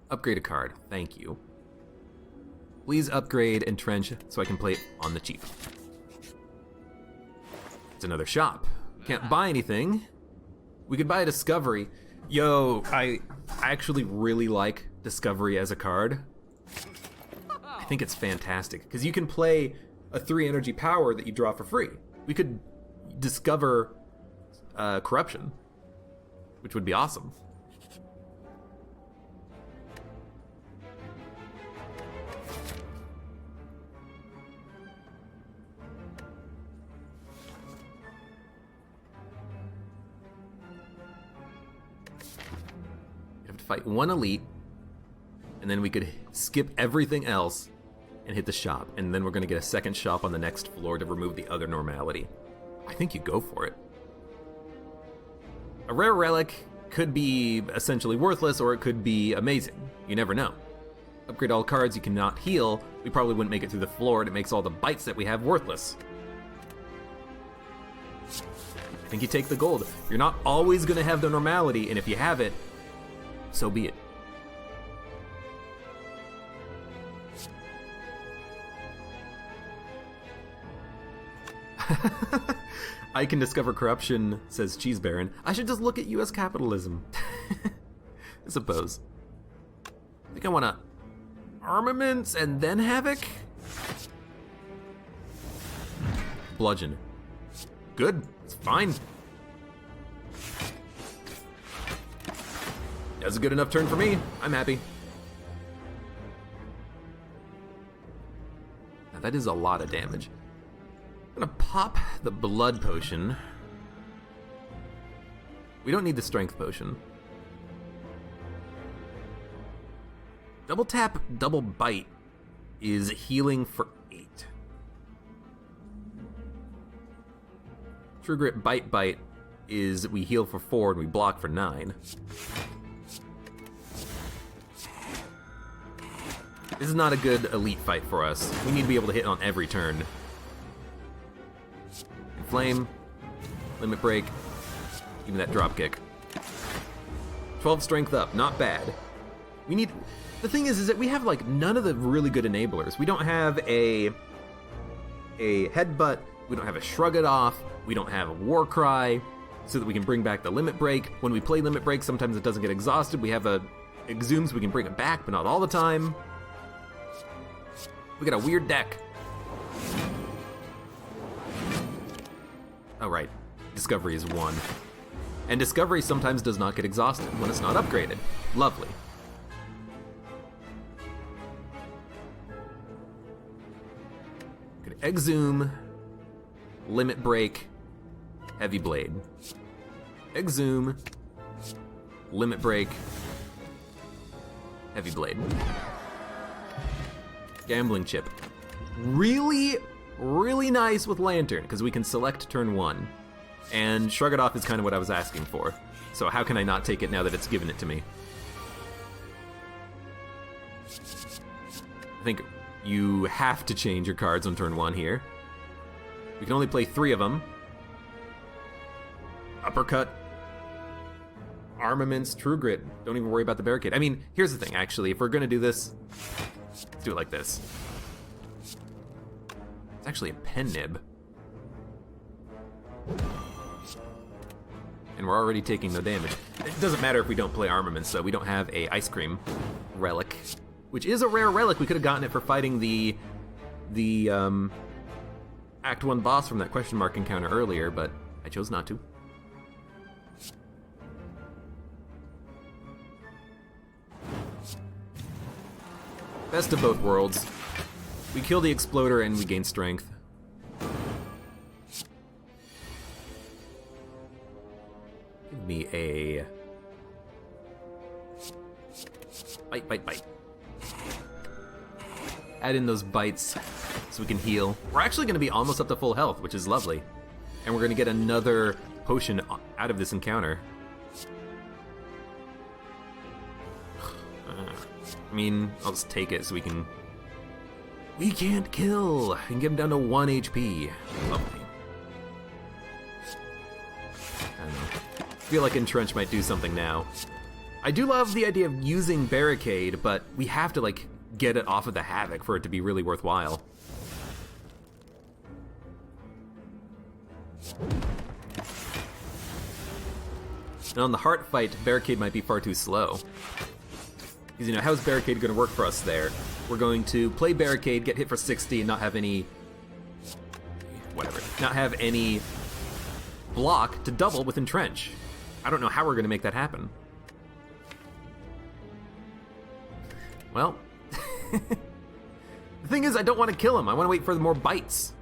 Upgrade a card. Thank you. Please upgrade Entrench so I can play it on the cheap. It's another shop. Can't buy anything. We could buy a Discovery. Yo, I actually really like Discovery as a card. I think it's fantastic, because you can play a 3 energy power that you draw for free. We could discover Corruption, which would be awesome. Fight one elite, and then we could skip everything else and hit the shop, and then we're going to get a second shop on the next floor to remove the other normality. I think you go for it. A rare relic could be essentially worthless, or it could be amazing. You never know. Upgrade all cards you cannot heal. We probably wouldn't make it through the floor, and it makes all the bites that we have worthless. I think you take the gold. You're not always going to have the normality, and if you have it, so be it. I can discover corruption, says Cheese Baron. I should just look at US capitalism. I suppose. I think I want to armaments and then havoc? Bludgeon. Good, it's fine. That's a good enough turn for me. I'm happy. Now that is a lot of damage. I'm gonna pop the blood potion. We don't need the strength potion. Double tap, double bite is healing for 8. True Grit bite is we heal for 4 and we block for 9. This is not a good elite fight for us. We need to be able to hit on every turn. Inflame, limit break, even that drop kick. 12 strength up, not bad. We need. The thing is that we have like none of the really good enablers. We don't have a headbutt. We don't have a shrug it off. We don't have a war cry, so that we can bring back the limit break. When we play limit break, sometimes it doesn't get exhausted. We have a exhume, so we can bring it back, but not all the time. We got a weird deck. Oh right, Discovery is 1. And Discovery sometimes does not get exhausted when it's not upgraded. Lovely. Good exhume, limit break, heavy blade. Exhume, limit break, heavy blade. Gambling chip. Really, really nice with Lantern, because we can select turn 1. And Shrug It Off is kind of what I was asking for. So how can I not take it now that it's given it to me? I think you have to change your cards on turn 1 here. We can only play 3 of them. Uppercut. Armaments, True Grit. Don't even worry about the barricade. I mean, here's the thing, actually. If we're gonna do this, let's do it like this. It's actually a pen nib. And we're already taking no damage. It doesn't matter if we don't play armaments, though. We don't have a ice cream relic, which is a rare relic. We could have gotten it for fighting the Act 1 boss from that question mark encounter earlier, but I chose not to. Best of both worlds. We kill the exploder and we gain strength. Give me a bite. Add in those bites so we can heal. We're actually going to be almost up to full health, which is lovely. And we're going to get another potion out of this encounter. I mean, I'll just take it so we can... We can't kill! I can get him down to 1 HP. Lovely. I don't know. I feel like Entrench might do something now. I do love the idea of using Barricade, but we have to, like, get it off of the Havoc for it to be really worthwhile. And on the Heart fight, Barricade might be far too slow. Because, you know, how's Barricade going to work for us there? We're going to play Barricade, get hit for 60, and not have any... whatever. Not have any block to double with Entrench. I don't know how we're going to make that happen. Well... The thing is, I don't want to kill him. I want to wait for more bites.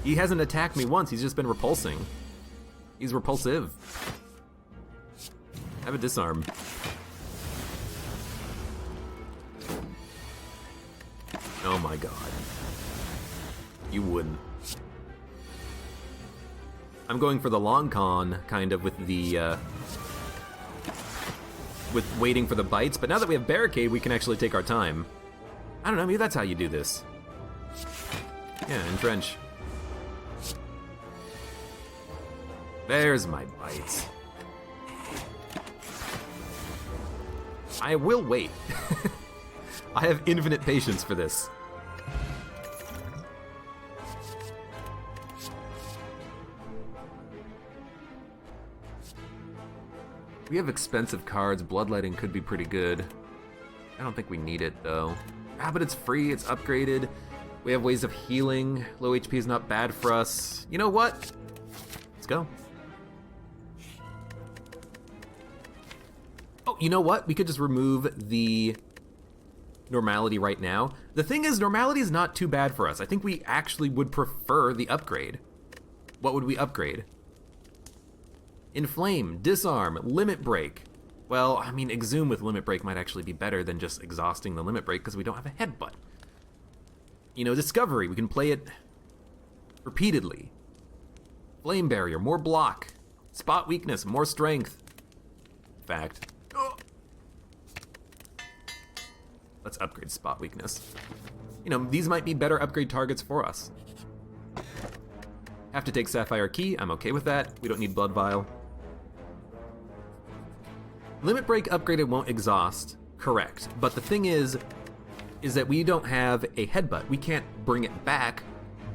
He hasn't attacked me once. He's just been repulsing. He's repulsive. Have a disarm. Oh my god. You wouldn't. I'm going for the long con, kind of, with the, with waiting for the bites, but now that we have Barricade, we can actually take our time. I don't know, maybe that's how you do this. Yeah, Entrench. There's my bites. I will wait. I have infinite patience for this. We have expensive cards. Bloodletting could be pretty good. I don't think we need it, though. Ah, but it's free. It's upgraded. We have ways of healing. Low HP is not bad for us. You know what? Let's go. Oh, you know what? We could just remove the normality right now. The thing is, normality is not too bad for us. I think we actually would prefer the upgrade. What would we upgrade? Inflame, Disarm, Limit Break. Well, I mean, Exhume with Limit Break might actually be better than just exhausting the Limit Break because we don't have a Headbutt. You know, Discovery, we can play it repeatedly. Flame Barrier, more block. Spot Weakness, more strength. Fact. Oh. Let's upgrade Spot Weakness. You know, these might be better upgrade targets for us. Have to take Sapphire Key, I'm okay with that. We don't need Blood Vial. Limit Break upgraded won't exhaust, correct. But the thing is that we don't have a Headbutt. We can't bring it back,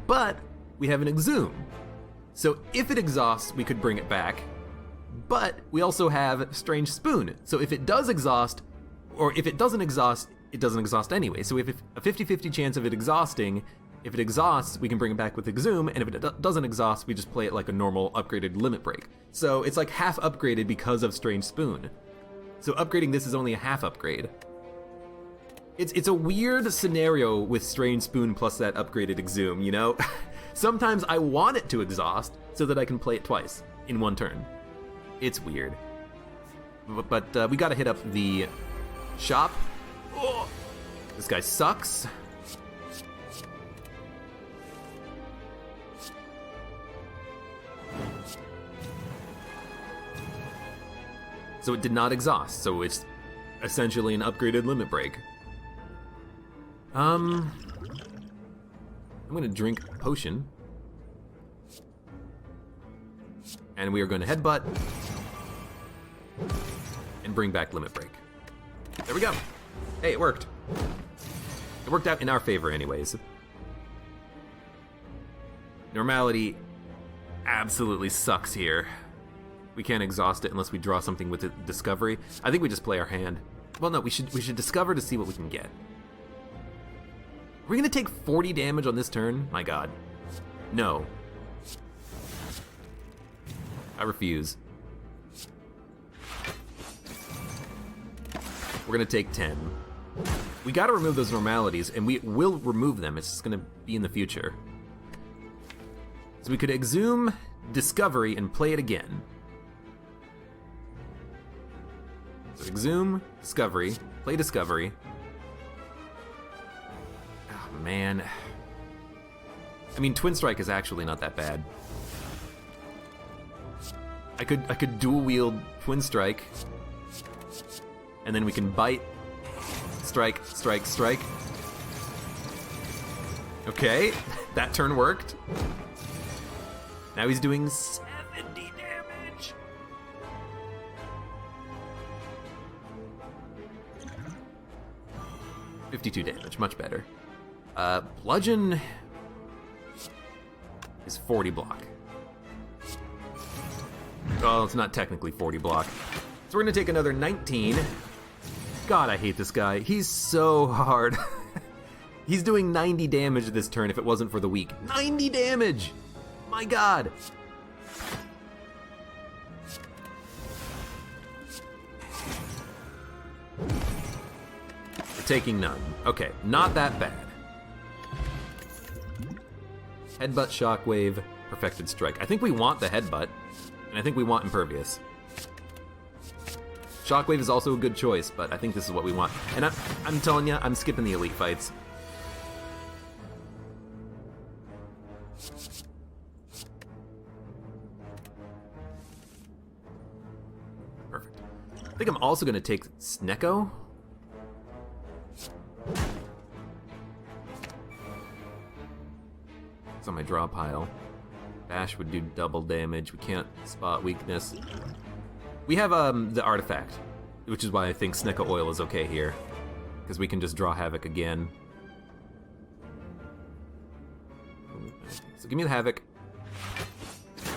but we have an Exhume. So if it exhausts, we could bring it back, but we also have Strange Spoon. So if it does exhaust, or if it doesn't exhaust, it doesn't exhaust anyway. So we have a 50-50 chance of it exhausting. If it exhausts, we can bring it back with Exhume, and if it doesn't exhaust, we just play it like a normal upgraded Limit Break. So it's like half upgraded because of Strange Spoon. So upgrading this is only a half upgrade. It's a weird scenario with Strange Spoon plus that upgraded Exhume, you know? Sometimes I want it to exhaust so that I can play it twice in one turn. It's weird. But we gotta hit up the shop. Oh, this guy sucks. So it did not exhaust, so it's essentially an upgraded Limit Break. I'm gonna drink a potion. And we are gonna Headbutt. And bring back Limit Break. There we go. Hey, it worked. It worked out in our favor anyways. Normality absolutely sucks here. We can't exhaust it unless we draw something with it, Discovery. I think we just play our hand. Well, no, we should discover to see what we can get. Are we gonna take 40 damage on this turn? My god. No. I refuse. We're gonna take 10. We gotta remove those normalities, and we will remove them. It's just gonna be in the future. So we could Exhume Discovery and play it again. So Exhume, Discovery, play Discovery. Oh man. I mean, Twin Strike is actually not that bad. I could dual wield Twin Strike, and then we can bite, strike, strike, strike. Okay, that turn worked. Now he's doing 70 damage. $52 damage, much better. Bludgeon is 40 block. Oh, it's not technically 40 block. So we're gonna take another 19. God, I hate this guy. He's so hard. He's doing 90 damage this turn if it wasn't for the weak. 90 damage! My god! We're taking none. Okay, not that bad. Headbutt, Shockwave, Perfected Strike. I think we want the Headbutt, and I think we want Impervious. Shockwave is also a good choice, but I think this is what we want. And I'm telling you, I'm skipping the elite fights. Perfect. I think I'm also going to take Snecko. It's on my draw pile. Bash would do double damage. We can't spot weakness. We have the artifact, which is why I think Snecko Oil is okay here, because we can just draw Havoc again. So give me the Havoc.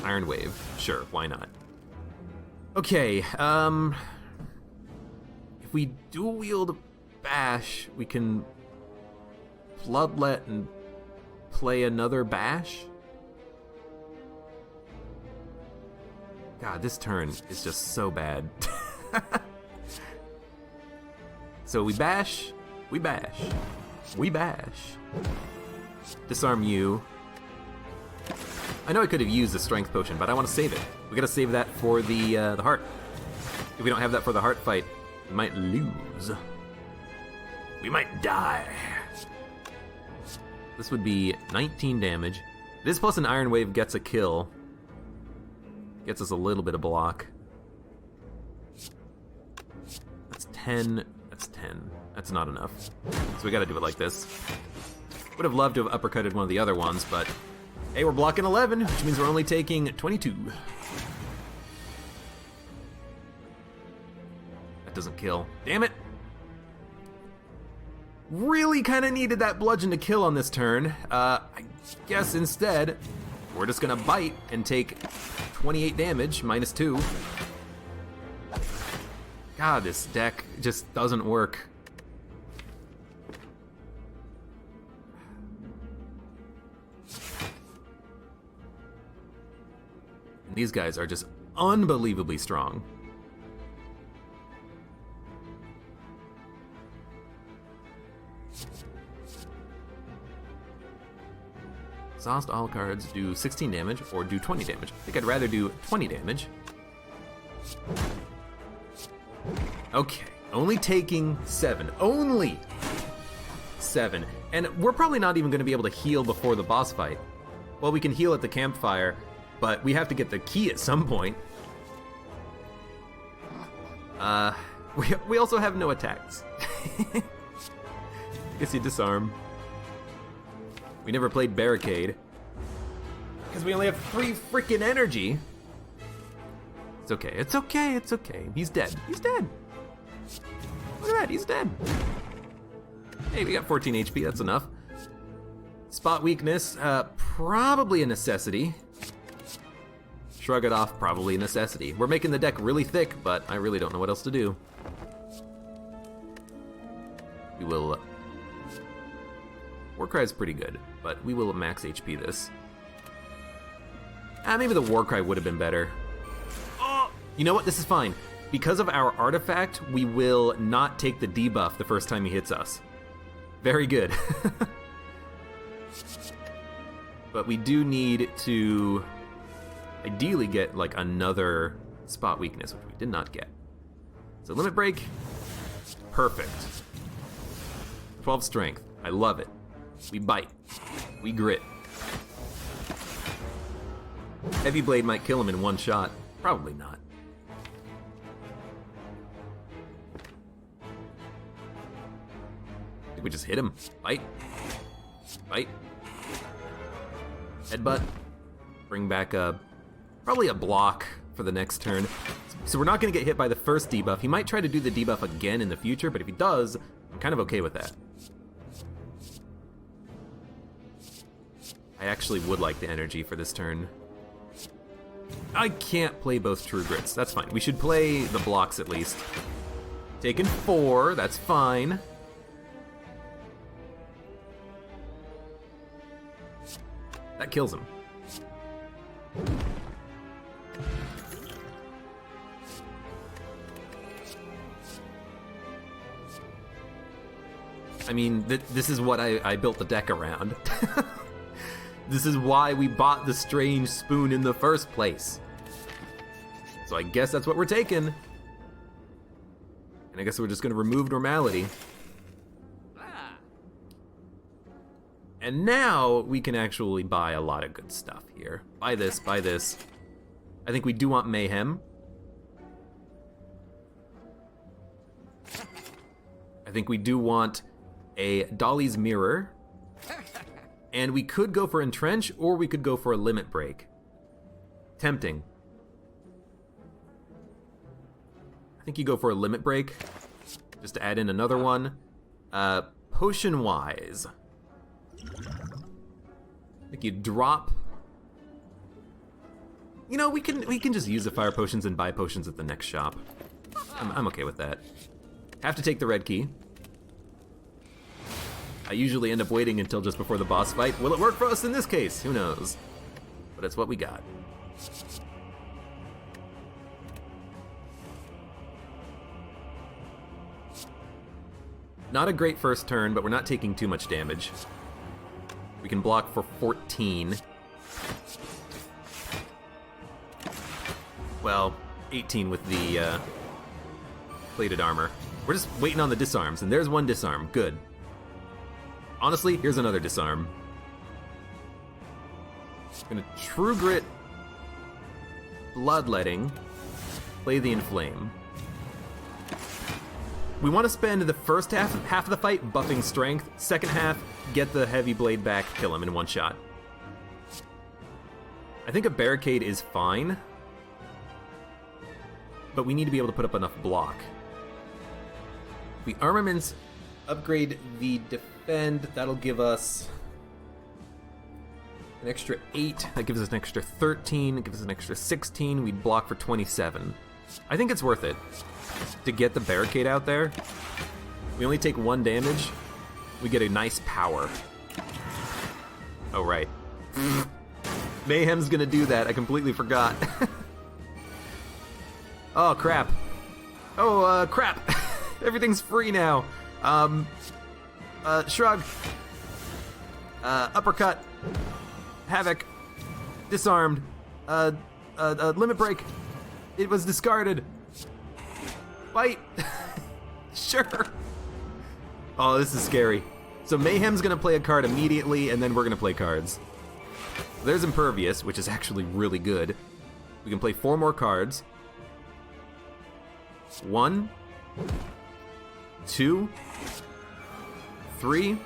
Iron Wave. Sure, why not? Okay, if we dual wield Bash, we can Bloodlet and play another Bash? God, this turn is just so bad. So we bash, we bash, we bash. Disarm you. I know I could have used the strength potion, but I want to save it. We gotta save that for the heart. If we don't have that for the heart fight, we might lose. We might die. This would be 19 damage. This plus an Iron Wave gets a kill. Gets us a little bit of block. That's 10. That's 10. That's not enough. So we gotta do it like this. Would have loved to have uppercutted one of the other ones, but hey, we're blocking 11, which means we're only taking 22. That doesn't kill. Damn it! Really kind of needed that bludgeon to kill on this turn. I guess instead, we're just gonna bite and take 28 damage, -2. God, this deck just doesn't work. And these guys are just unbelievably strong. Exhaust all cards, do 16 damage, or do 20 damage. I think I'd rather do 20 damage. Okay, only taking 7. Only 7. And we're probably not even going to be able to heal before the boss fight. Well, we can heal at the campfire, but we have to get the key at some point. We also have no attacks. I guess you disarm. We never played Barricade. Because we only have 3 freaking energy. It's okay, it's okay, it's okay. He's dead. He's dead. Look at that, he's dead. Hey, we got 14 HP, that's enough. Spot weakness, probably a necessity. Shrug it off, probably a necessity. We're making the deck really thick, but I really don't know what else to do. We will... Warcry's pretty good, but we will max HP this. Maybe the Warcry would have been better. Oh, you know what? This is fine. Because of our artifact, we will not take the debuff the first time he hits us. Very good. But we do need to ideally get like another spot weakness, which we did not get. So limit break, perfect. 12 strength, I love it. We bite. We grit. Heavy Blade might kill him in one shot. Probably not. I think we just hit him. Bite. Bite. Headbutt. Bring back probably a block for the next turn. So we're not going to get hit by the first debuff. He might try to do the debuff again in the future, but if he does, I'm kind of okay with that. I actually would like the energy for this turn. I can't play both True Grits. That's fine. We should play the blocks at least. Taking 4. That's fine. That kills him. I mean, this is what I built the deck around. This is why we bought the strange spoon in the first place. So I guess that's what we're taking. And I guess we're just gonna remove normality. And now we can actually buy a lot of good stuff here. Buy this, buy this. I think we do want Mayhem. I think we do want a Dolly's Mirror. And we could go for Entrench, or we could go for a Limit Break. Tempting. I think you go for a Limit Break, just to add in another one. Potion-wise, I think you drop You know, we can just use the fire potions and buy potions at the next shop. I'm okay with that. Have to take the red key. I usually end up waiting until just before the boss fight. Will it work for us in this case? Who knows? But it's what we got. Not a great first turn, but we're not taking too much damage. We can block for 14. Well, 18 with the plated armor. We're just waiting on the disarms, and there's one disarm. Good. Honestly, here's another disarm. Gonna True Grit, Bloodletting, play the Inflame. We want to spend the first half of the fight buffing strength, second half, get the heavy blade back, kill him in one shot. I think a barricade is fine, but we need to be able to put up enough block. The armaments upgrade the defend, that'll give us an extra 8, that gives us an extra 13, it gives us an extra 16, we'd block for 27. I think it's worth it to get the barricade out there. We only take 1 damage, we get a nice power. Oh, right. Mayhem's gonna do that, I completely forgot. Oh, crap. Oh, crap. Everything's free now. Shrug. Uppercut. Havoc. Disarmed. Limit break. It was discarded. Fight. Sure. Oh, this is scary. So Mayhem's gonna play a card immediately, and then we're gonna play cards. There's Impervious, which is actually really good. We can play 4 more cards. 1, 2, 3.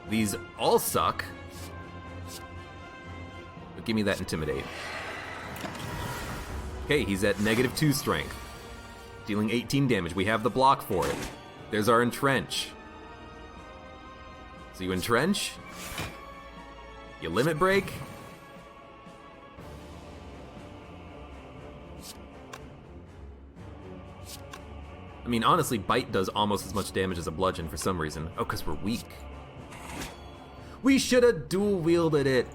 These all suck. But give me that Intimidate. Okay, he's at -2 strength. Dealing 18 damage. We have the block for it. There's our Entrench. So you entrench. You limit break. I mean, honestly, Bite does almost as much damage as a Bludgeon for some reason. Oh, because we're weak. We should have dual-wielded it,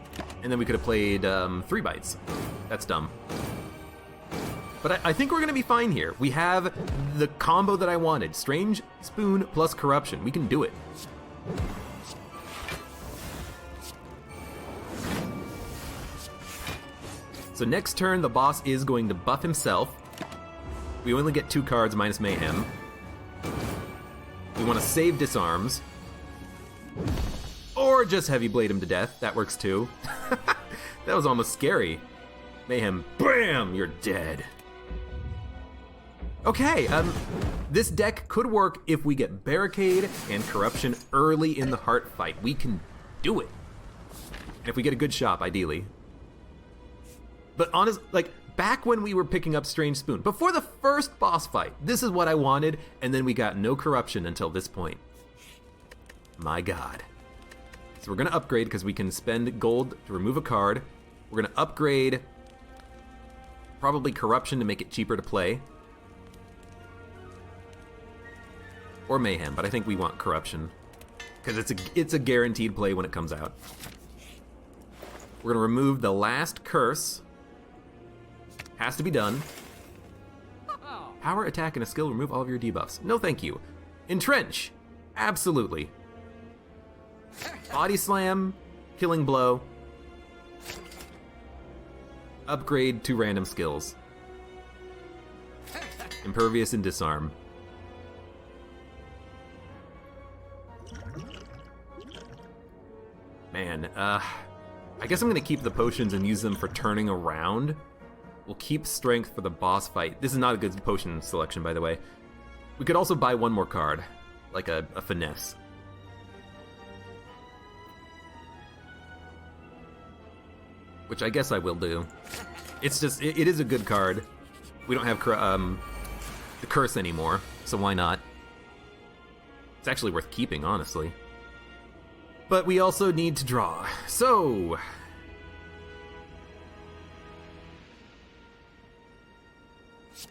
and then we could have played 3 Bites. That's dumb. But I think we're going to be fine here. We have the combo that I wanted. Strange Spoon plus Corruption. We can do it. So next turn, the boss is going to buff himself. We only get 2 cards minus Mayhem. We want to save Disarms. Or just Heavy Blade him to death. That works too. That was almost scary. Mayhem, BAM! You're dead. Okay, this deck could work if we get Barricade and Corruption early in the heart fight. We can do it. And if we get a good shop, ideally. But honest, like, back when we were picking up Strange Spoon, before the first boss fight, this is what I wanted, and then we got no Corruption until this point. My god. So we're gonna upgrade because we can spend gold to remove a card. We're gonna upgrade probably Corruption to make it cheaper to play. Or Mayhem, but I think we want Corruption. Because it's a guaranteed play when it comes out. We're gonna remove the last curse. Has to be done. Power, attack, and a skill remove all of your debuffs. No thank you. Entrench. Absolutely. Body Slam. Killing Blow. Upgrade 2 random skills. Impervious and Disarm. Man, I guess I'm gonna keep the potions and use them for turning around. We'll keep strength for the boss fight. This is not a good potion selection, by the way. We could also buy 1 more card, like a finesse. Which I guess I will do. It's just, it is a good card. We don't have the curse anymore, so why not? It's actually worth keeping, honestly. But we also need to draw. So...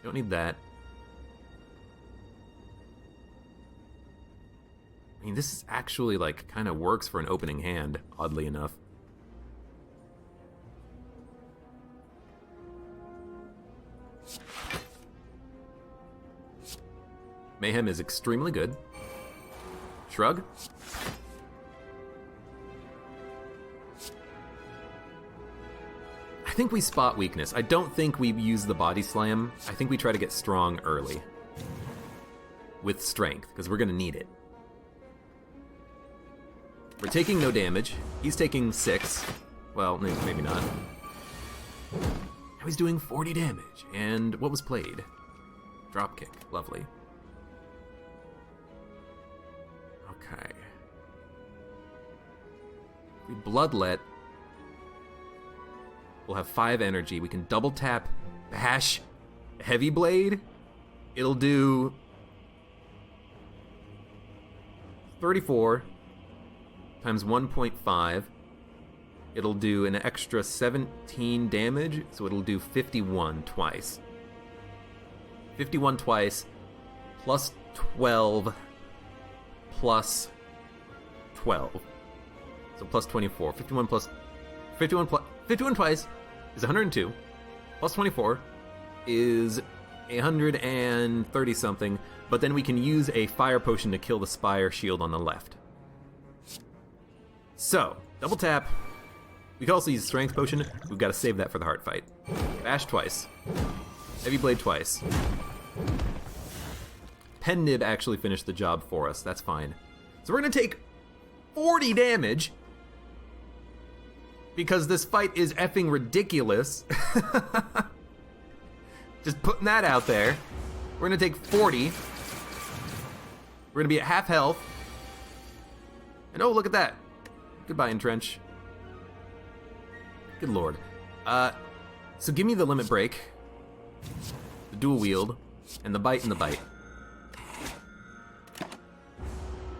don't need that. I mean, this is actually, like, kind of works for an opening hand, oddly enough. Mayhem is extremely good. Shrug. I think we spot weakness. I don't think we use the body slam. I think we try to get strong early. With strength, because we're going to need it. We're taking no damage. He's taking 6. Well, maybe not. Now he's doing 40 damage. And what was played? Dropkick. Lovely. Okay. We bloodlet. We'll have 5 energy. We can double tap Bash Heavy Blade. It'll do 34 times 1.5. It'll do an extra 17 damage, so it'll do 51 twice. 51 twice, plus 12, plus 12. So plus 24. 51 twice is 102. Plus 24 is 130 something. But then we can use a fire potion to kill the Spire shield on the left. So, double tap. We can also use strength potion. We've got to save that for the heart fight. Bash twice. Heavy blade twice. Pen nib actually finished the job for us. That's fine. So we're going to take 40 damage. Because this fight is effing ridiculous. Just putting that out there. We're going to take 40. We're going to be at half health. And oh, look at that. Goodbye, Entrench. Good lord. So give me the limit break, the dual wield, and the bite and the bite.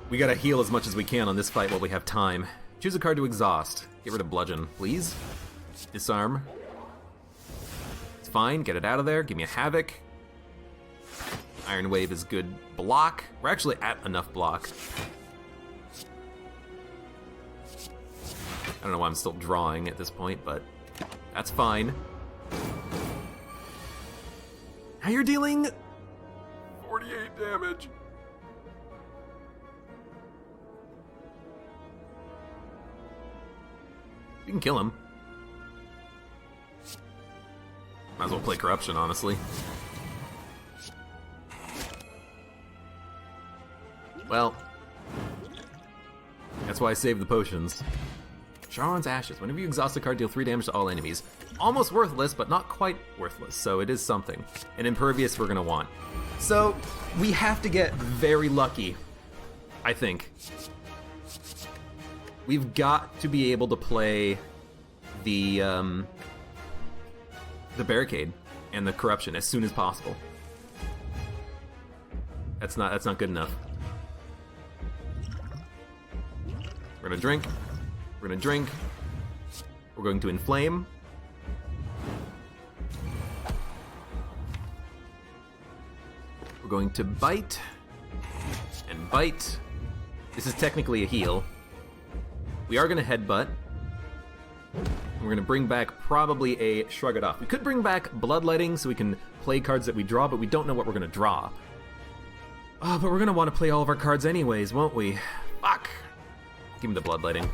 We gotta heal as much as we can on this fight while we have time. Choose a card to exhaust. Get rid of bludgeon, please. Disarm. It's fine, get it out of there. Give me a havoc. Iron Wave is good block. We're actually at enough block. I don't know why I'm still drawing at this point, but that's fine. Now you're dealing 48 damage. You can kill him. Might as well play Corruption, honestly. Well, that's why I saved the potions. Sharon's Ashes. Whenever you exhaust a card, deal 3 damage to all enemies. Almost worthless, but not quite worthless, so it is something. And Impervious we're gonna want. So, we have to get very lucky, I think. We've got to be able to play the Barricade and the Corruption as soon as possible. That's not good enough. We're gonna drink. We're gonna drink. We're going to inflame. We're going to bite. And bite. This is technically a heal. We are gonna headbutt. We're gonna bring back probably a Shrug It Off. We could bring back Bloodletting so we can play cards that we draw, but we don't know what we're gonna draw. Oh, but we're gonna want to play all of our cards anyways, won't we? Fuck! Give me the Bloodletting.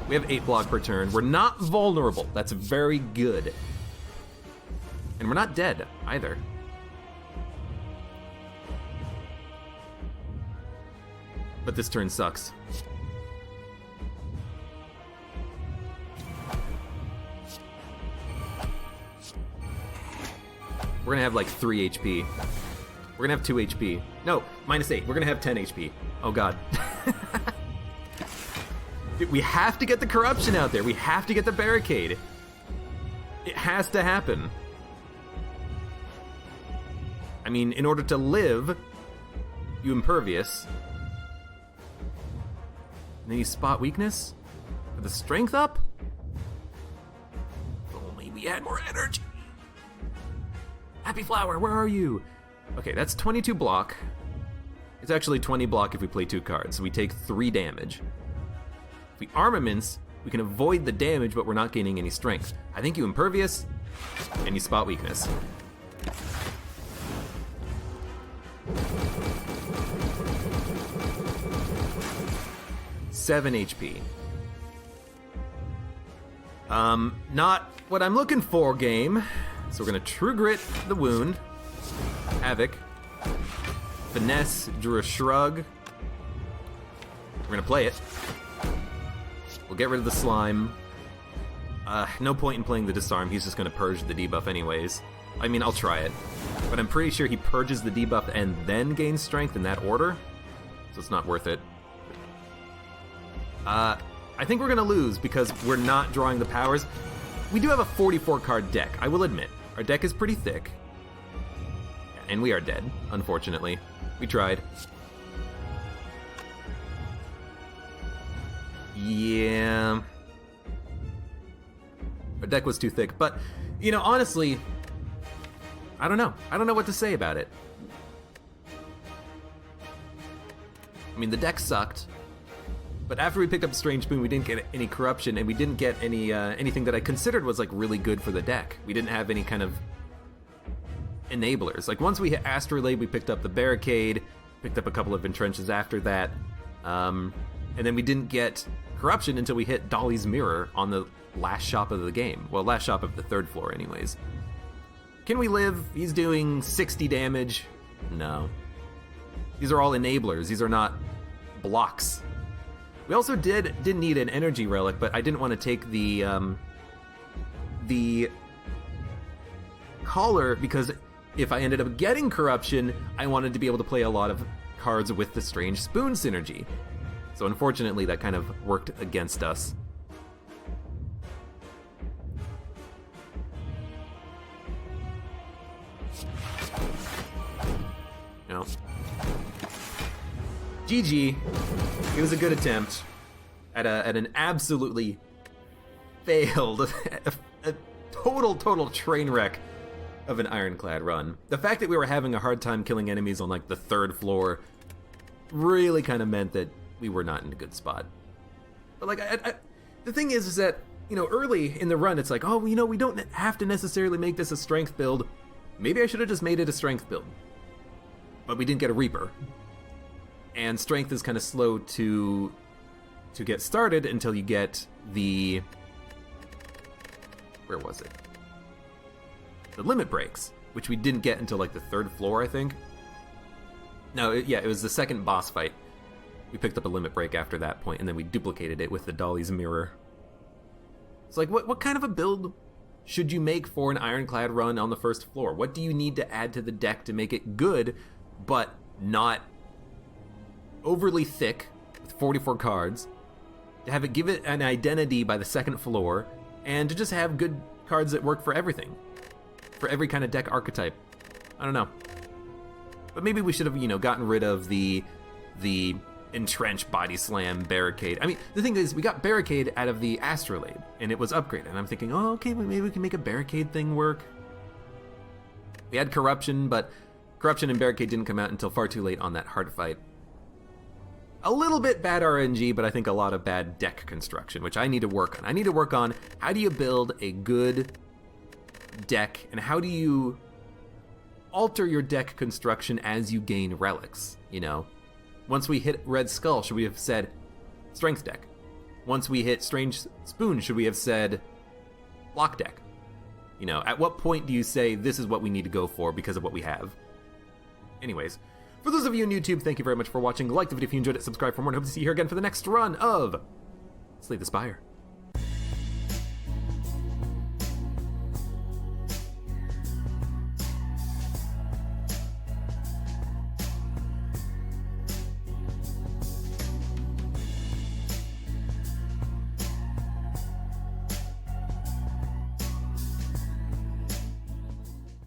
We have 8 block per turn. We're not vulnerable. That's very good. And we're not dead, either. But this turn sucks. We're gonna have like 3 HP. We're gonna have 2 HP. No, -8. We're gonna have 10 HP. Oh god. Dude, we have to get the Corruption out there. We have to get the Barricade. It has to happen. I mean, in order to live, you Impervious. And then you spot weakness for the strength up. If only we had more energy. Happy Flower, where are you? Okay, that's 22 block. It's actually 20 block if we play 2 cards, so we take 3 damage. If we armaments, we can avoid the damage, but we're not gaining any strength. I think you impervious, and you spot weakness. Seven HP. Not what I'm looking for, game. So we're gonna True Grit the wound. Havoc. Finesse, drew a shrug. We're gonna play it. We'll get rid of the slime. No point in playing the disarm, he's just gonna purge the debuff anyways. I mean, I'll try it. But I'm pretty sure he purges the debuff and then gains strength in that order. So it's not worth it. I think we're gonna lose because we're not drawing the powers. We do have a 44 card deck, I will admit. Our deck is pretty thick. And we are dead, unfortunately. We tried. Yeah. Our deck was too thick, but, you know, honestly, I don't know. I don't know what to say about it. I mean, the deck sucked, but after we picked up Strange Spoon, we didn't get any corruption, and we didn't get any anything that I considered was, like, really good for the deck. We didn't have any kind of enablers. Like, once we hit Astrolabe, we picked up the Barricade, picked up a couple of Entrenches after that, and then we didn't get corruption until we hit Dolly's Mirror on the last shop of the game. Well, last shop of the 3rd floor anyways. Can we live? He's doing 60 damage. No. These are all enablers. These are not blocks. We also did need an energy relic, but I didn't want to take the collar because if I ended up getting corruption, I wanted to be able to play a lot of cards with the Strange Spoon synergy. So unfortunately, that kind of worked against us. No. GG. It was a good attempt at an absolutely failed, a total train wreck of an Ironclad run. The fact that we were having a hard time killing enemies on like the 3rd floor really kind of meant that we were not in a good spot. But like, the thing is that, you know, early in the run, it's like, oh, you know, we don't have to necessarily make this a strength build. Maybe I should have just made it a strength build. But we didn't get a Reaper. And strength is kind of slow to get started until you get the... Where was it? The limit breaks, which we didn't get until like the 3rd floor, I think. No, it was the 2nd boss fight. We picked up a limit break after that point, and then we duplicated it with the Dolly's Mirror. It's like, what kind of a build should you make for an Ironclad run on the 1st floor? What do you need to add to the deck to make it good, but not overly thick, with 44 cards, to have it give it an identity by the 2nd floor, and to just have good cards that work for everything? For every kind of deck archetype. I don't know. But maybe we should have, you know, gotten rid of the Entrench, Body Slam, Barricade. I mean, the thing is, we got Barricade out of the Astrolabe, and it was upgraded. And I'm thinking, oh, okay, well, maybe we can make a Barricade thing work. We had Corruption, but Corruption and Barricade didn't come out until far too late on that hard fight. A little bit bad RNG, but I think a lot of bad deck construction, which I need to work on. I need to work on how do you build a good deck, and how do you alter your deck construction as you gain relics, you know? Once we hit Red Skull, should we have said Strength deck? Once we hit Strange Spoon, should we have said Block deck? You know, at what point do you say this is what we need to go for because of what we have? Anyways, for those of you on YouTube, thank you very much for watching. Like the video if you enjoyed it, subscribe for more, and hope to see you here again for the next run of Slay the Spire.